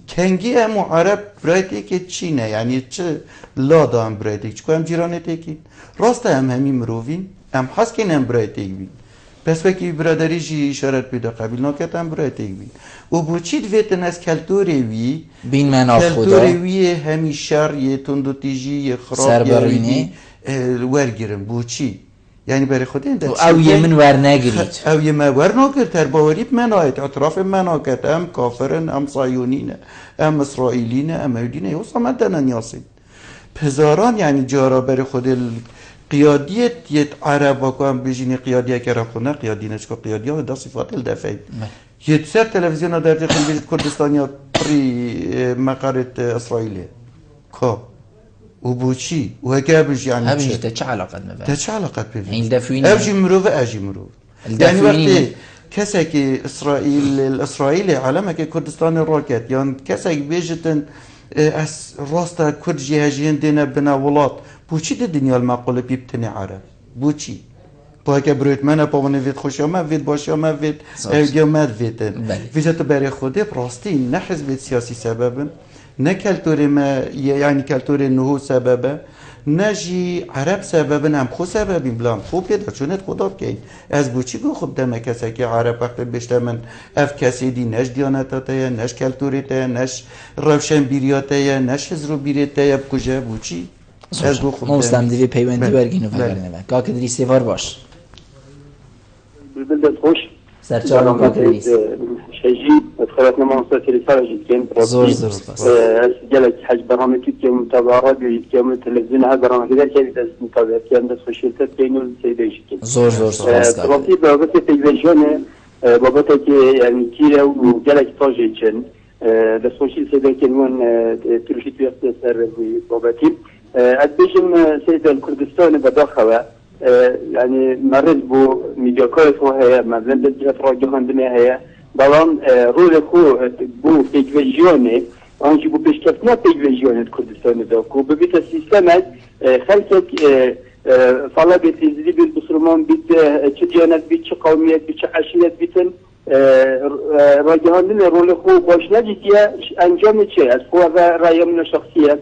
کنگی هم عرب برایتی که چینه یعنی چه لادا هم برایتی چکو هم جیرانه تیکی راست هم همی مروفین هم حسکین هم برایتی بین پس وکی برادری جی اشارت پیدا قبیل ناکت هم برایتی بین و بوچید ویتن از کلتوری وی بین من آف خدا کلتوری وی همی شر یه تندو تیجی یه خراب سربرینه ورگیرم بوچی یعنی برای خود این او یه من ور نگرید او یه من ور نگرد تر باوری من آید اطراف من آکد هم کافرن هم صایونین هم اسرائیلین هم ایدین یه اصلا مدنن یاسین پزاران یعنی جارا برای خود قیادیت یه عرب واقعا هم بجینی قیادیه که را خونه قیادی نشکا قیادیه و دا صفات الدفعی یه سر تلویزیون ها در داخل بیشت کردستانی ها پری مقارت اسرائیلیه که و بوچی و هکابش يعني هبش ده چه علاقت مبارد؟ ده چه علاقت بفید؟ این دفوینه اوجی مروفه اجی مروف يعني وقتی کسی که اسرائیل علمه که کردستان راکت یعنی کسی که بیجتن از راستا کرد جهاجین دینه بنا ولات بوچی ده دنیا المعقوله بیبتنی عرب بوچی با که برویت منه پاونه وید خوشی ما وید باشی ما وید ایدیا ما ویدن ویدت برای خوده براستی نه حزب سیاسی سببن نه کلتور ما یعنی کلتور نهو سببه نه جی عرب سببن هم خود سببیم بلام خوب پیدا چونت خدا بکن از بوچی گو خوب دمه کسی که عرب وقت بشته من اف کسی دی نش دیانتاته نش کلتوریته نش روشن بیریاته نش هزرو بیریته بکجه بوچی از گو خوب دمه دیوی پیوندی برگینو فکرنه با که کدری سیوار باش بلدت خوش سرچارم که کدریس شجي دخلت نمانصة رسالة جدا زور سپاس جلك حاج برامج كي متابعة كي تلفزيون هذا برامج كذا كي بس متابعة كي عند سوشيالات كي نور سيدش كي زور سپاس رابطي بابت تلفزيون بابت كي يعني كيرا وجلك طاجين السوشيال سيدا كي نون تروشي تيار سر بابتي أدبيجم سيد الكردستان بداخله يعني مرز بو ميديا كويس وهي مثلا بدأت راجعان دنيا هي بلان رول خو بو تلفزيوني آنچه بو پیشکفتنا تلفزیون کردستان دا کو ببیت سیستمت خلقت فلا بیت ازدی بیت بسرمان بیت چه دیانت بیت چه قومیت بیت چه عشیرت بیتن راجعاندن رول خو باش نجیتیه انجام چه از خو رأی من شخصیه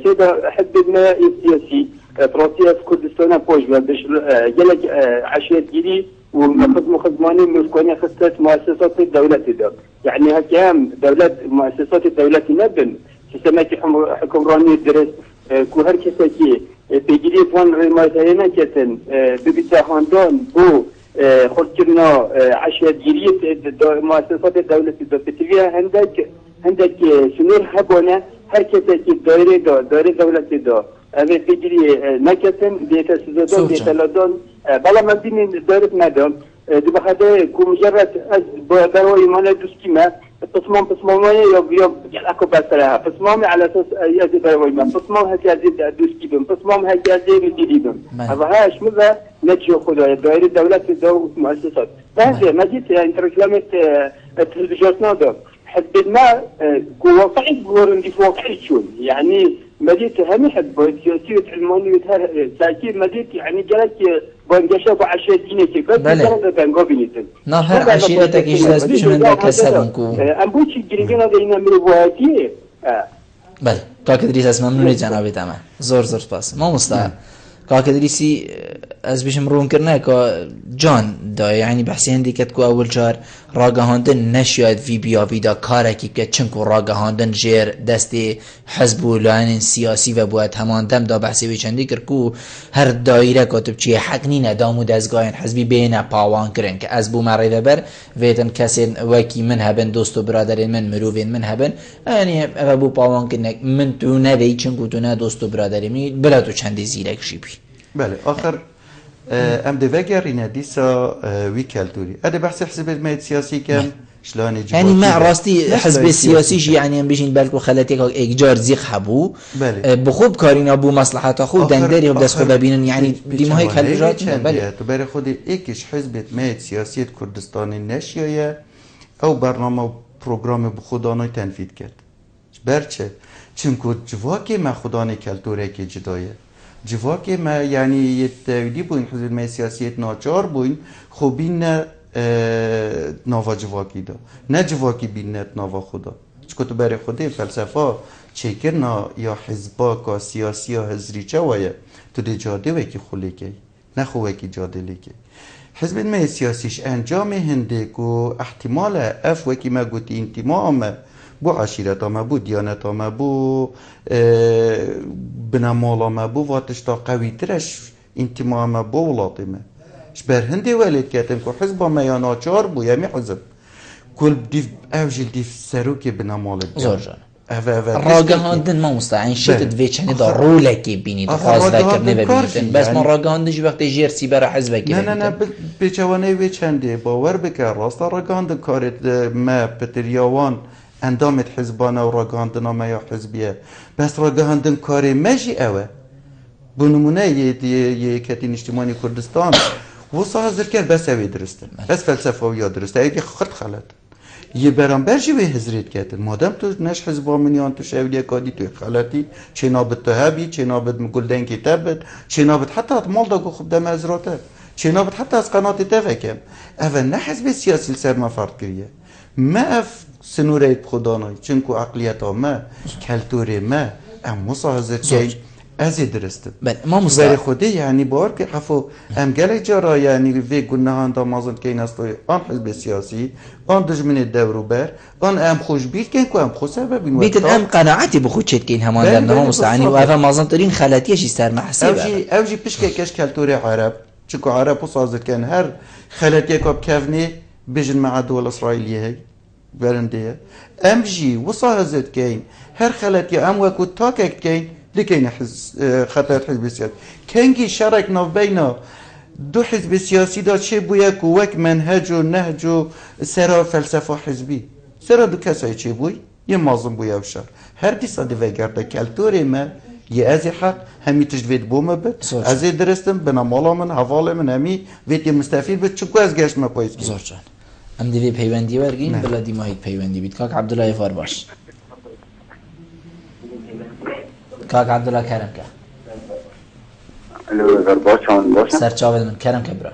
سيدا حبنا سياسي تراثيه في كردستان بوش باش جلك عشيات جديد ومخدماني مسكونية خصت مؤسسات الدولة ده يعني هكام دولة مؤسسات الدولة نبن سيستمات حكمراني الدرس كو هر كساكي بيجري فان رماتينا كتن ببتاهاندان بو خلقنا عشيات جديد مؤسسات الدولة ده بتبيها هندك سنور حبونا هر کسی دایره دولت دا اگر بگیری نکتن دیتا سزادان دیتا لادان بلا من بینین دارت ندام دو بخاطر که مجرد از برای ایمان دوستی ما پسمامه یا اکو بسره پسمامه على اساس از برای ایمان پسمام هکی از دوستی بیم پسمام هکی از دیدی بیم اما هاش مزه نتیجه خدای دایره دولت دا و مؤسسات بعضی مجید انترکلامت تلویزیون دا حد ما واقعي قورن دي واقعي شون يعني مديت هم حد سياسية علماني وتهر ساكي مديت يعني جلك بانجاشا بعشرة دينة كذا بس بانجا بينتن نهر عشيرتك إيش تسبيش من ذاك السبنكو أمبوشي جريجنا دينا مرواتي بله تا که دریس از ممنونی جنابی تمام زور سپاس ما مستعد كاك دريسي از بيشم رون كرنا كا جان دا يعني بحثي هندي كتكو اول جار راگهاندن نشاید في بیا ویدا کارکی که چنکو راگهاندن جیر دستی حزب و لعن سیاسی و باید همان دم دا بحثی ویچندی کرکو هر دایره کتب چیه حق نینه دامو دزگاین حزبی بینه پاوان کرن که از بو مریده بر ویتن کسی وکی من هبن دوست و برادرین من مروفین من هبن یعنی او بو پاوان کرنک من تو نوی چنکو تو نه دوست و برادرمی بلا تو چندی زیرک شیبی. بله آخر ام دوگرینه دیسا وی کلتوری اده بحث حزب الميت سياسي كم شلون يجي يعني ما راستي حزب السياسي يعني ام بيجين بالكو خلاتيك ايجار زيق حبو بخوب كارين ابو مصلحه خو دندري بدس خو ببينن يعني ديما هيك هالجات بله تو بري خودي ايكش حزب الميت سياسي كردستان النشيه او برنامه برنامه بخودانه تنفيذ کرد برچه چونكو جواكي ما خودانه کلتوره کی جدایه جواكي ما يعني يتودي بوين حزب الميت سياسي ناچار بوين خو بين ناوا جواكي دا نه جواكي بين ناوا خدا چكو تو بري خودي فلسفه چيكرنا يا حزبا کا سياسي هزري چوايه تو دي جاده وكي خليكي نه خو وكي جاده ليكي حزب الميت سياسيش انجام هندكو احتمال اف وكي ما قلتي انتماء بو عشيرتا ما بو ديانتا ما بو بنامالا ما بو واتشتا قوي ترش انتماء ما بو ولاتي ما شبر هندي ولد كاتم كو حزبا ما يناچار بو يمي حزب كل ديف اوجل ديف سروكي بنامالا زورجان راگهاندن ما مستعين شتت ويچني دا رولكي بيني دا خاص ذكر نبيتن بس ما راگهاندن جي وقت جير سيبر حزبك نه بچوانه ويچنده باور بكر راستا راگهاندن كارت ما بترياوان اندامت حزبانه و راگهاندن ما یا حزبیه بس راگهاندن کاری مجی اوه بنمونه یه کتین اجتماعی کردستان وصا حضر کرد بس اوی درسته بس فلسفه و یا درسته ایدی خط خلط یه برانبر جی وی حضریت کردن مادم تو نش حزبا منیان تو شویلیه کادی تو خلطی چه نابد تو هبی چه نابد مگلدن کتابت چه نابد حتی مال دا گو خوب دم ازراته چه نابد حتی از قناة تفکم اوه نه حزب سیاسی سر ما فرد کریه ما اف سنوره خدانای چونکو عقلیت ما کلتور ما ام مصاحزر که از درسته ما مصاحزر خودی یعنی بار که حفو ام گله جارا یعنی وی گناهان دا مازند که این استوی آن حزب سیاسی آن دجمن دورو بر آن ام خوش بیت که ام خوش سبب این بیت ام قناعتی بخود شد که این همان در نها مستعانی و اوه مازند ترین خلطیشی سر محسیب اوجی پشکه کش کلتور عرب چونکو عرب مصاحزر کن هر خلطیه کاب کفنی بجن مع دول اسرائیلیه هی برنده ام جي وصا هزت كاين هر خلت يا ام وكو تاكك كاين لكاين خطر حزب سياسي كانجي شارك ناف بينا دو حزب سياسي دا چه بويا كو وك منهج و نهج و سرا فلسفه حزبي سرا دو كساي چه بوي يه مازم بويا وشار هر دي صادي وگرده كالتوري ما يه ازي حق همي تجويد بوما بد ازي درستم بنا مالا من حواله من همي ويت مستفيد بد چكو از گشت ما پايز كي ام دیوی پیوندی ورگین بلا دی ماهید پیوندی بید کاک عبدالله فار باش کاک عبدالله کرم که الو زرباشان باشه سر چاود من کرم که برا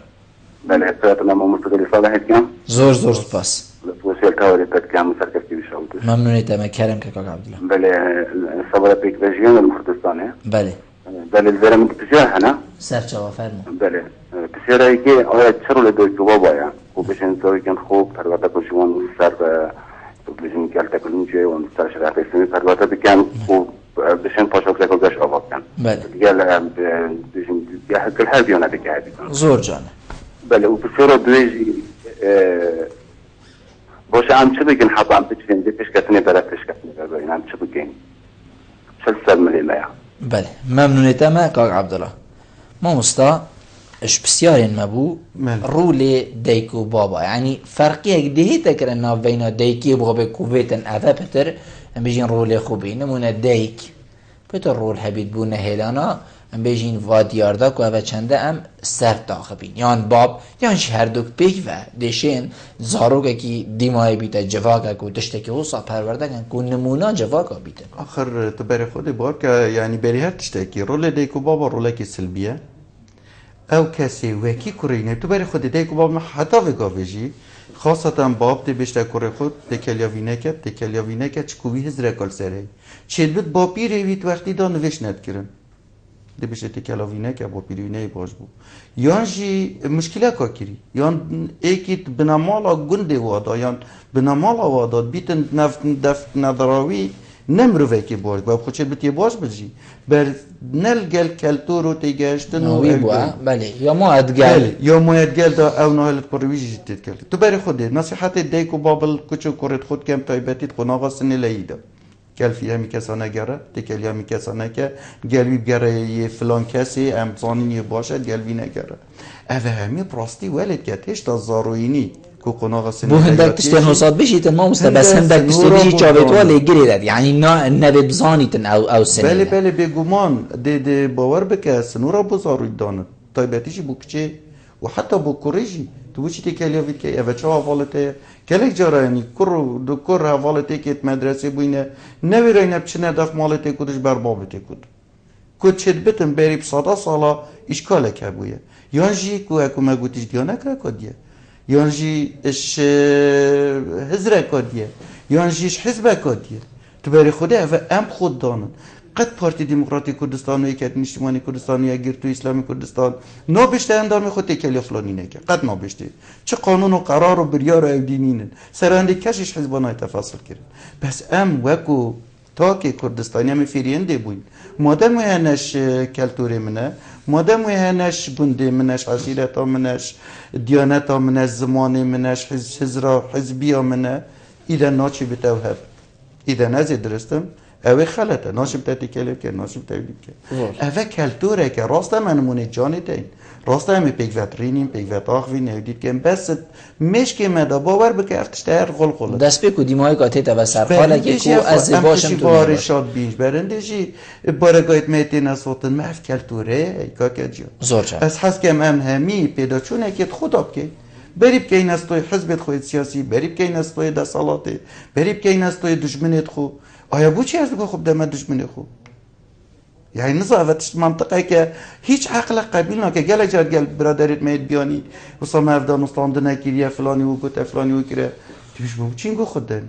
بله حسابت نما مرتضی صالحت کم زور سپاس وسیل تاوری تد کم سرکفتی بشاوتش ممنونیت اما کرم که کاک عبدالله بله صبر پیک بجیان المردستانه بله الزرم بسیار هنا سر چاوا فرمو بله بسیار ای که آیا چرا لدوی که بابایا وبشن توي كان خوب پرواتا كوشوان سر بشن كالتا كلونجي وان سر شرعت اسمي پرواتا بكان وبشن پاشوك لكو گاش آباد كان بله قال بشن كل حال بيونا بكا زور جانه بله وبسيرو دويجي باشه عم چه بگن حبا عم بجفين دي پشكتني بلا پشكتني بلا عم چه بگن شل سر ملي مايا بله ممنونيتا ما كاك عبدالله ما مستا اش بسيارين مبو رولي ديكو بابا يعني فرقيه قديه تكرنا بين ديكي بغبي كوفيتن افا بتر ام بيجين رولي خوبين نمونا ديك بتر رول هبيت بونا هيلانا ام بيجين واديارداك و افا چنده ام سر تاخبين يان باب يان شهردوك بيك و ديشين زاروكا كي ديماي بيتا جواكا كو تشتكي وصا پروردكن كو نمونا جواكا بيتا آخر تباري خودي بارك يعني بريها تشتكي رولي ديكو بابا رولكي سلبية او کسی وکی کرینه تو برای خود دیگه باب حتی وگاویجی خاصتا باب دی بیشتر کره خود دکلیاوینه کرد چکوی هزره کل سره چید بود با پیره وید وقتی دا نوش ند کرن دی بشه تکلاوینه که با پیروینه باش بو یان جی مشکله که کری یان ایکیت بنامالا گنده وادا یان بنامالا وادا بیتن دفت ندراوی نمروه که باش باید خوچه بیتی باش بجی بر نلگل کلتور رو تیگشتن نوی بوا بله یا ما ادگل یا ما ادگل دا او نهالت پرویجی جدید کل تو بری خوده نصیحت دیکو بابل کچو کرد خود کم تایبتید خوناغا سنی لیده گل فی همی کسانه گره تکلی همی کسانه که گل وی بگره یه فلان کسی امزانی باشد گل وی نگره اوه همی پراستی ولد که تشت از زاروینی که قناغ سنی بو هندک تشتن حساد بشیتن ما مسته بس هندک تشتی بیشی چاویتوالی گیری داد یعنی نبی بزانیتن او سنی بله بله بگومان ده باور بکه سنورا بزاروی داند تایبتیشی بو کچه و حتی بو کوریجی تو چی تکلیه وید که اوه چه حواله کلیک جاره یعنی دو کر حواله که مدرسه بوینه نویره اینه بچه ندف ماله کدش بربابه کد کد چید بتن بری بساده سالا اشکاله که بویه یانجی که اکو مگوتیش دیانه که کدیه یانجی اش هزره کدیه یانجیش حزبه کدیه تو بری خوده اوه ام خود دانن قد پارتی دموکراتی کردستان و یکیت اجتماعی کردستان یا گرتو اسلامی کردستان نابشته اندام خود تکلی فلانی نکه قد نابشته چه قانون و قرار و بریار و دینینن سرانده کشش حزبانای تفاصل کرد بس ام وکو تاکی کردستانی هم فیرینده بوین مادم ویهنش کلتوری منه مادم ویهنش گنده منش عشیرتا منش دیانتا منش زمانی منش حزبیا منه ایده ناچی بتوهب ایده نزی درستم اوه خلطه ناشب تا تکلیف که ناشب تا بیدیم که اوه کلتوره که راسته منمونه جانی تین راسته همه پیگوت رینیم پیگوت آخوی نویدید که بس مشکی مده باور بکه افتش تا هر غل غلط دست بکو دیمای کاته تا بسر خاله که کو از باشم تو باره شاد بیش برندشی بارگایت میتین از صوتن ما اف کلتوره ایکا که جا زورچه از حس که هم همی پیدا چونه که خدا بکه بریب که این از توی حزبت خوید سیاسی بریب که این از توی دستالاته بریب که این از توی دشمنت خو آیا بو چی از بگو خوب دمه دشمنی خوب یعنی نظافتش منطقه که هیچ عقل قبیل نه که گله جد گل برادریت مید بیانی و سام افدان استانده نکیریه فلانی و گوته فلانی و کره توش بو چی گو خود دن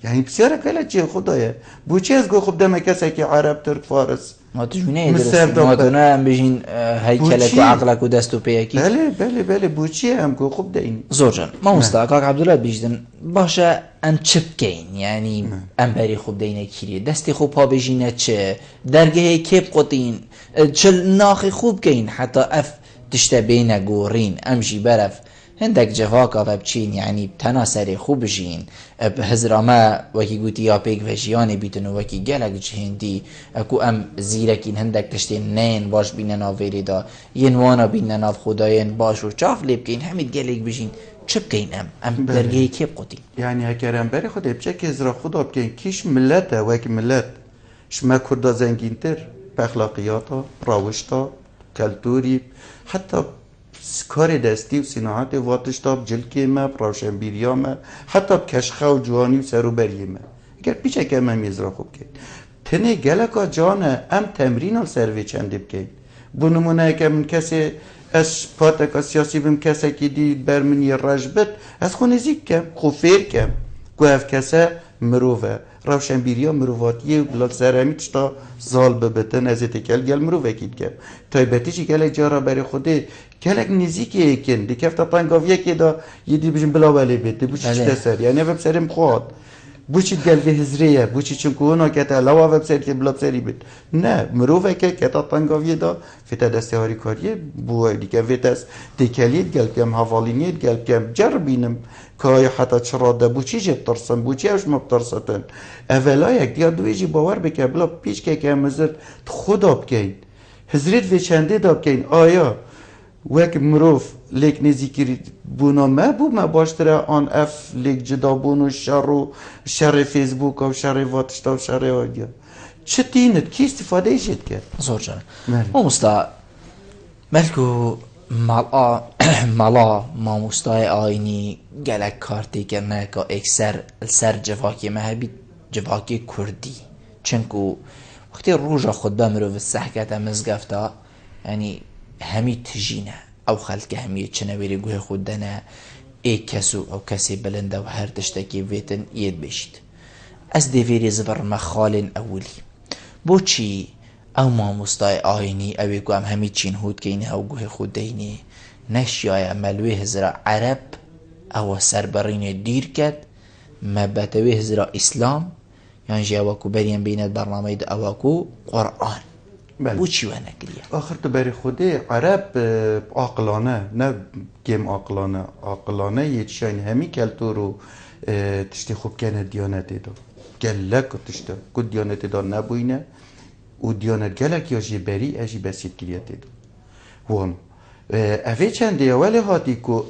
یعنی بسیاره گله چی خدایه بو چی از گو خوب دمه کسی که عرب ترک فارس ما تجونه درست ما تونه هم بجین هیکلک و عقلک و دست و پیکی بله بو چی هم گو خوب دین زور جان ما مستقاق عبدالله بیجدن باشه ام چپ کین یعنی ام بری خوب دینه کیری دستی خوب پا بجینه چه درگه کیب قطین چل ناخی خوب کین حتی اف تشته بینه گورین امشی برف هندک جواکا و بچین یعنی تناسری خوب جین هزرامه وکی گوتی یا پیگ وشیانی بیتن و وکی گلک جهندی اکو ام زیرکین هندک تشتین نین باش بینن آویری دا ینوانا بینن آف خداین باش و چاف لیب کین همید گلک بجین چه بکین ام درگه کیب قطی یعنی اکرم بری خود بچه که ازرا خدا بکین کیش ملته وکی ملت شما کرده زنگین تر بخلاقیاتا راوشتا کلتوری حتی کار دستی و صناعت واتشتاب جلکی ما روشنبیریا ما حتی کشخه و جوانی و سروبری ما اگر پیچه که من میزرا خوب کن تنه گلکا جانه ام تمرین و سروی چنده بکن بونمونه که من کسی از پاتکا سیاسی بم کسی که دی برمنی رجبت از خونه زیگ کم خوفیر کم گوه کسی مروفه روشنبیریا مروفاتیه و بلاد سرمی تشتا زال ببتن از اتکل گل مروفه کید کم تایبتیشی گلک جارا بری خوده گلک نزیکی ایکن دی کفتا تنگاویه که دا یه دی بجن بلا ولی بید دی بوچی چه سر یعنی وب سرم خواد بوچی گلگه هزریه بوچی چونکو اونا که تا لوا وب سر که بلا سری بید نه مروفه که تا تنگاویه دا فیتا دسته هاری کاریه بوهای دیگه فیتا دیکلیت گلکم حوالینیت گلکم جربینم که حتی چرا دا بوچی جب ترسن بوچی اوش مبترستن اولا یک دیا دویجی باور بکن بلا پیش که همزر خدا بکن هزریت وی چنده دا بکن آیا وک مروف لیک نزیکی بونا ما بو ما باشتره آن اف لیک جدا بونو شر فیسبوک و شر واتشتا و شر آگیا چه دینت کی استفاده ایشید کرد؟ زور جان ما مستا ملکو مالا ما مستای آینی گلک کارتی کرنه که اکثر سر جواکی مهبید جواکی کردی چنکو وقتی روژا خود بمرو و سحکت مزگفتا یعنی همی تجینه او خلق همی چنویری گوه خود دنه ای کسو او کسی بلنده و هر تشتکی ویتن ید بشید از دیویری زبر مخال اولی بو چی او مامۆستای ئاینی ئەوێ گوام هەمی چین هوودکەینە ئەو گوهێ خود دەینێ نەشیایە مەلوێ هزرا عەرەب ئەوە سەربەڕینێ دیر کەت مەبەتەوێ هزرا ئیسلام یان ژیاوەکو بەریان بینێت بەرنامەی ئەوەکو قورئان بۆچی وە نەکریە آخر تو بری خوده عرب عاقلانه نه گیم عاقلانه یه چیانی همی کلتور و تشتی خوب کنه دیانتی دا گلک و تشتی کد دیانتی دا نبوینه و دیانت گلک یا جی بری اجی بسید کریتی دا وان اوه چنده اولی هاتی که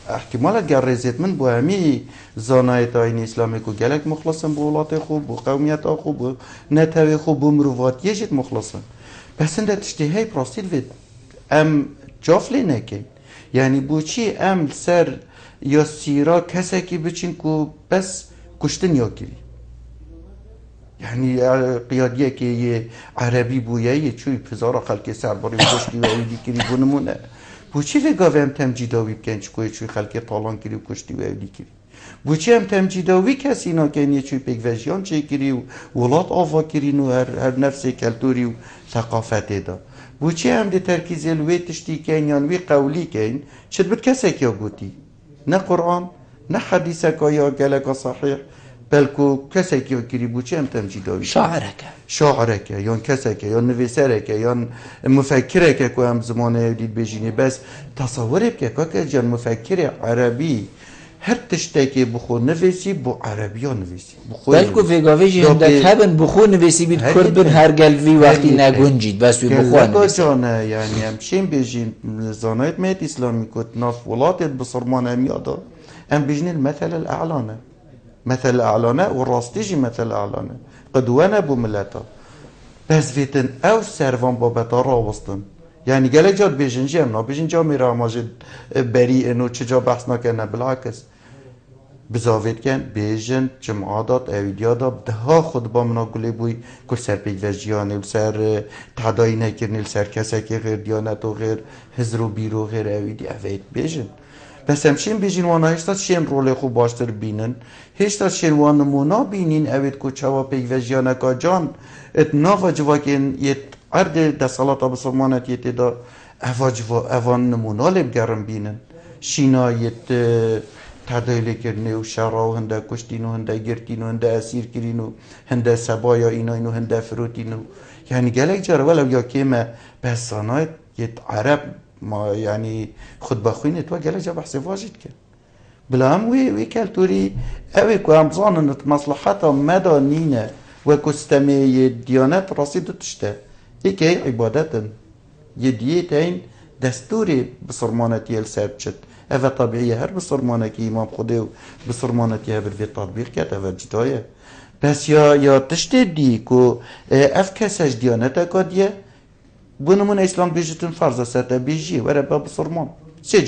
احتمالت گر رزید من با همی زانایت آین اسلامی که گلک مخلصن با ولات خوب با قومیت خوب با نتوی خوب با مروفات یه جید مخلصن بس انده تشتی های پراستید وید ام جافلی نکن یعنی بوچی ام سر یا سیرا کسی که بچین که بس کشتن یا کری یعنی قیادیه که یه عربی بویه یه چوی پزارا خلقی سرباری کشتی و ایدی کری بونمونه بوچی وگاوه هم تمجیداوی بکن چکوی چوی خلقی طالان کری و کشتی و ایدی کری بوچی هم تمجیداوی کسی ناکن یه چوی پیگوشیان چه کری و ولات آفا کرین و هر نفس کلتوری و ثقافتی دا بوچی هم ده ترکیز الوی تشتی کن یان وی قولی کن چد بد کسی که گوتی نه قرآن نه حدیثه که یا گلک صحیح بلکو کسی که کری بوچی هم تمجیداوی شاعرکه یان کسی که یان نویسرکه یان مفکرکه که هم زمانه دید بجینه بس تصوره بکه که جان مفکر عربی هر تشتی که بخو نویسی با عربی ها نویسی بلکو ویگاویجی هندک هبن بخو نویسی بید کربن هر گلوی وقتی نگنجید بس وی بخو نویسی جانه یعنی همچین بیجین زانایت میت اسلامی کت ناف ولاتت بصرمان امیادا هم بیجین المثل الاعلانه مثل اعلانه و راستیجی مثل اعلانه قدوانه بو ملتا بس فيتن او سروان بابتا راوستن يعني قال جاد بيجن جامنا بيجن جامي را ماجد بريء انو چجا بحث نکنه بالعكس بزاوید کن بیجن جمعادات اویدیادات ده خود با منا گلی بوی کل سر پیگوشیانه و سر تعدایی نکرنه سر کسی که غیر دیانت و غیر حضر و بیر و غیر اویدی اوید بیجن بس همچین بیجین وانا هشتاد شین رول خوب باشتر بینن هشتاد شین وانا مونا بینین اوید که چوا پیگوشیانه که جان اتناف جواکین یه عرد دستالات بسرمانت یه تدا اوان نمونا لبگرم بینن شینا یه تعدیل کردن و شرا و هنده کشتین و هنده گرتین و هنده اسیر کرین و هنده سبایا اینا و هنده فروتین و یعنی گلک جاره ولو یا کیمه بسانایت یه عرب ما یعنی خود بخوینه تو گلک جا بحث واجد کن بلا هم وی کلتوری اوی که هم زاننت مصلحتا مدانینه و کستمه دیانت راسید تشته ایک ای عبادتن یه دیت این دستوری بسرمانتی السرچت اوه طبیعیه هر بسرمانه که امام خوده بسرمانه که هر بر تطبیق کرد اوه جدایه بس یا تشتی دی که اف کسش دیانته کادیه بونمون اسلام بیجتون فرض سرطه بیجی وره با بسرمان سی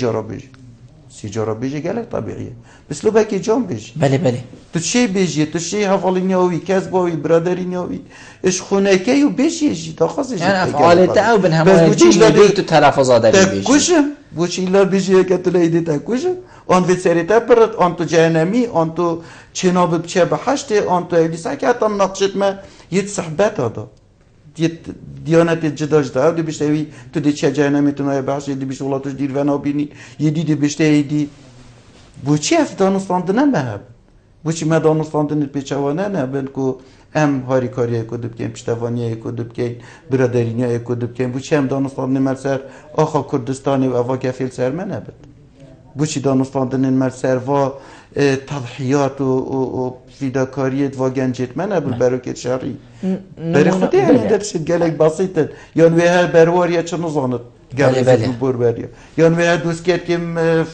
جارا بیجی گلک طبیعیه بس لو بکی جام بیجی بله تو چی بیجی تو چی حوالی نیاوی کذباوی برادری نیاوی اش خونه که یو بیجی جی تا خواستش یعنی افعالت او بن همه چیز بیجی تو تلفظ آدمی بیجی تکوشم بوچی ایلار بیجی که تو لیدی تکوشم آن وی سریتا برد آن تو جهنمی آن تو چناب بچه بحشته آن تو ایلیسا که حتی نقشت ما یه صحبت آده یه دیانت جداش داره دی بیشتر وی تو دی چه جهنمی تو نای بحث دی بیشتر ولاتش دیر و نابینی یه دی بیشتر ایدی بوچی افدانستاندنه مهب بوچی مدانستاندنه پیچوانه نه بن کو ام هاری کاریه کدوب کن پشتوانیه کدوب کن برادرینیه کدوب کن بوچی هم دانستاندنه مرسر آخا کردستانی و اوا کفیل سر منه بد بوچی دانستاندنه مرسر و تضحیات و فداکاریت و گنجت منه بالبرکت شرعی برای خودی همین درشت گلک بسیطه یان وی هر برواریا چه نزاند گلک بور بریا یان وی هر دوست کرد که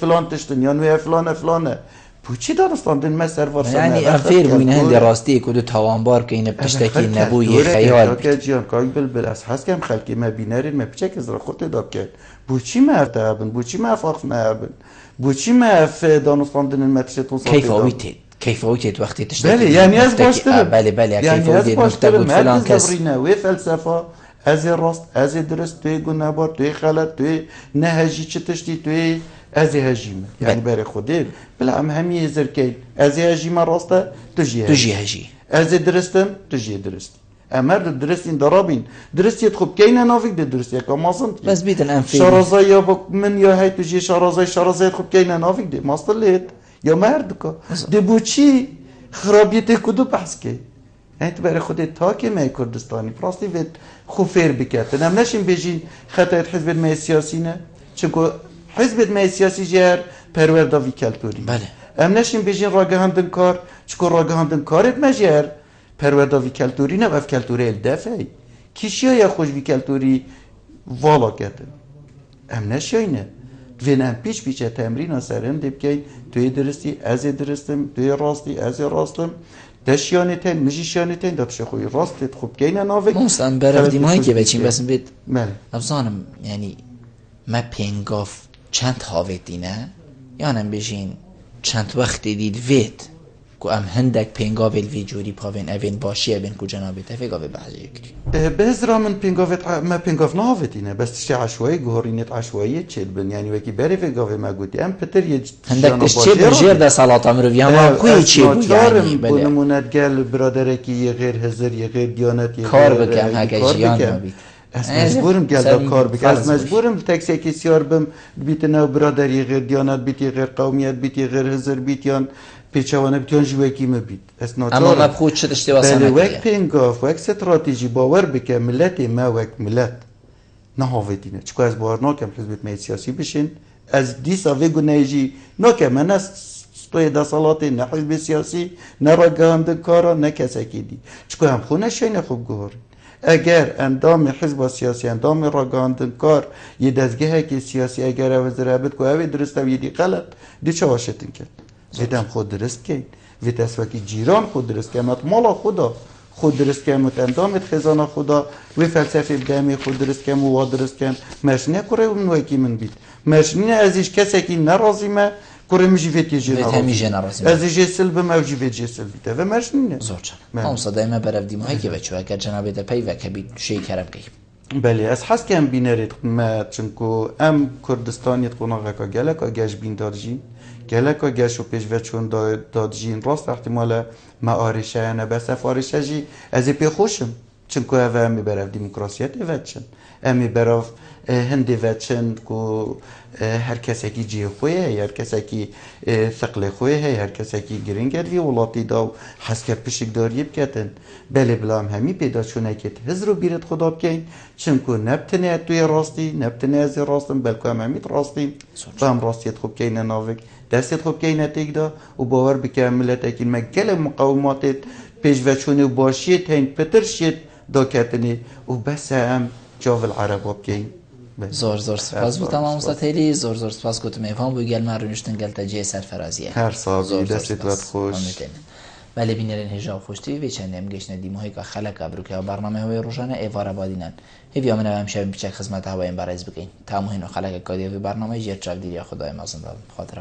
فلان تشتن یان وی هر فلانه بوچی دانستاندن مسر ورسانه یعنی افیر بوینه هنده راستی کدو توانبار که اینه پشتکی نبوی خیال که جیان کاغ بل از هست کم خلقی ما بینرین ما پچه کزر خود داب کرد بوچی ما افته بوچی ما افاق نهبن بوچی ما اف دانستاندن متشتون صافی کیف اویت وقتی تشتکی بله یعنی از باشتره بله کیف اویت نقطه بود فلان کس و فلسفه از راست از درست توی گنابار توی خلط توی نهجی چه تشتی توی از هجیمه یعنی برای خوده بلا هم همیه زرکی از هجیمه راسته تجی هجی از درستم تجی درستی امر درستین درابین درستیت خوب کینه نافیک ده درستی که ماسن بس بیتن انفیل شرازای یا با من یا هی تو جی شرازای خوب کینه نافیک ده ماستر لیت یا مرد که ده بوچی خرابیت کدو بحث که یعنی تو برای خودت تا که می کردستانی پراستی وید خوفیر بکرد نم نشیم بجین خطایت حزب می سیاسی نه چون حزب می سیاسی جر پرورده وی کلتوری بله ام نشیم بجین راگهاندن کار چون راگهاندن کارت مجر پرورده وی کلتوری نه وف کلتوری الدفعی کیشیا یا خوش وی کلتوری والا کردن ام نشینه وین ام پیچ تمرین سرم دیب که توی درستی از درستم توی راستی از راستم دشیانتن مجیشانتن دبش خوی راستت خوب کینه ناوک مستم برفتیم هایی که بچیم بس بید بله افزانم یعنی ما پینگاف چند هاوید دینه یعنی بجین چند وقت دید وید کو ام هندک پینگاف الوی جوری پاوین اوین باشی اوین کو جنابه تفیگاف بعضی کری بهزرا من پینگاف ما پینگاف ناوید دینه بس تشی عشوایی گهورینت عشوایی چیل بن یعنی وکی بری فیگاف ما گویی ام پتر یه هندک تشچه بجیر در سالات امروی هم کوی چی بود یعنی بله بونموند گل برادره کی یه غیر هزار یه غیر دیانت یه کار بکم هک جیان مبید از مجبورم گل کار بکم از مجبورم تاکسی کی سیار بم بیت نو برادر یه غیر دیانت بیت یه غیر قومیت بیت یه غیر هزار بیتیان پیچوانه بیتیان جوی کی مبید از ناچار اما مبخود شد اشتباه بله وک پینگاف وک استراتژی باور بکم ملت ما وک ملت نه هاویدینه چون از باور نکم حزب می سیاسی بشین از دیسا وگو نیجی نکم من از توی دستالاتی نه حزب سیاسی نه راگهاندن کارا نه کسی کی دی چون هم خونه شین خوب گور اگر اندام حزب سیاسی اندام راگهاندن کار یه دستگاه کی سیاسی اگر وزرابط کو اوی درست و یدی غلط دی چه واشتین کرد ویدم خود درست کن وید اسوکی جیران خود درست کن مت مالا خدا خود درست کن مت اندامت خزانه خدا وی فلسفه دمی خود درست کن و درست کن ماشینه کره اون وکی من بید ماشینه ازش کسی کی ناراضی ما کره میجی ویتی جنراسی ازش سلب موجی ویتی سلبیته و ماشینه زوجان ما صدایما برفدیم هایی که بچه اگر جناب دپی و کبید شی کرم کی بله از حس کم بینرید ما چونکو ام کردستانی قناغه که گله که گش بین دارجی گله که گش و پیش و چون دادجین راست احتمال معارشه نه بس فارشه جی از پی خوشم چونکو اوه امی برف دموکراسیت وچن امی برف هندی وچن کو هر کسی کی جی خویه هر کسی کی ثقل خویه هر کسی کی گرینگر وی ولاتی داو حس که پیشک داری بکتن بله بلام همی پیدا چونه که هزرو بیرد خدا بکن چونکو نبتنه توی راستی نبتنه از راستم بلکه همیت راستی و هم راستیت خوب که ناوک دستت خوب که نتیگ دا و باور بکن ملت اکین مگل مقاوماتت پیش و چونه باشید هین پترشید دا کتنی و بس هم جاو العرب بکن زور سپاس بود تمام مستطیلی زور سپاس کت میفهم بو گل مرونشتن گل تجیه سرفرازیه هر صاحبی دستت وقت خوش ولی بینرین هجا خوشتی و چند امگش ندیم هایی که خلق ابرو که برنامه های روزانه ایوار بادینن هیویا من هم شب پیچک خدمت هوایم برایز بگین تمام اینو خلق کادی و برنامه جرچال دیریا خدای مازن خاطر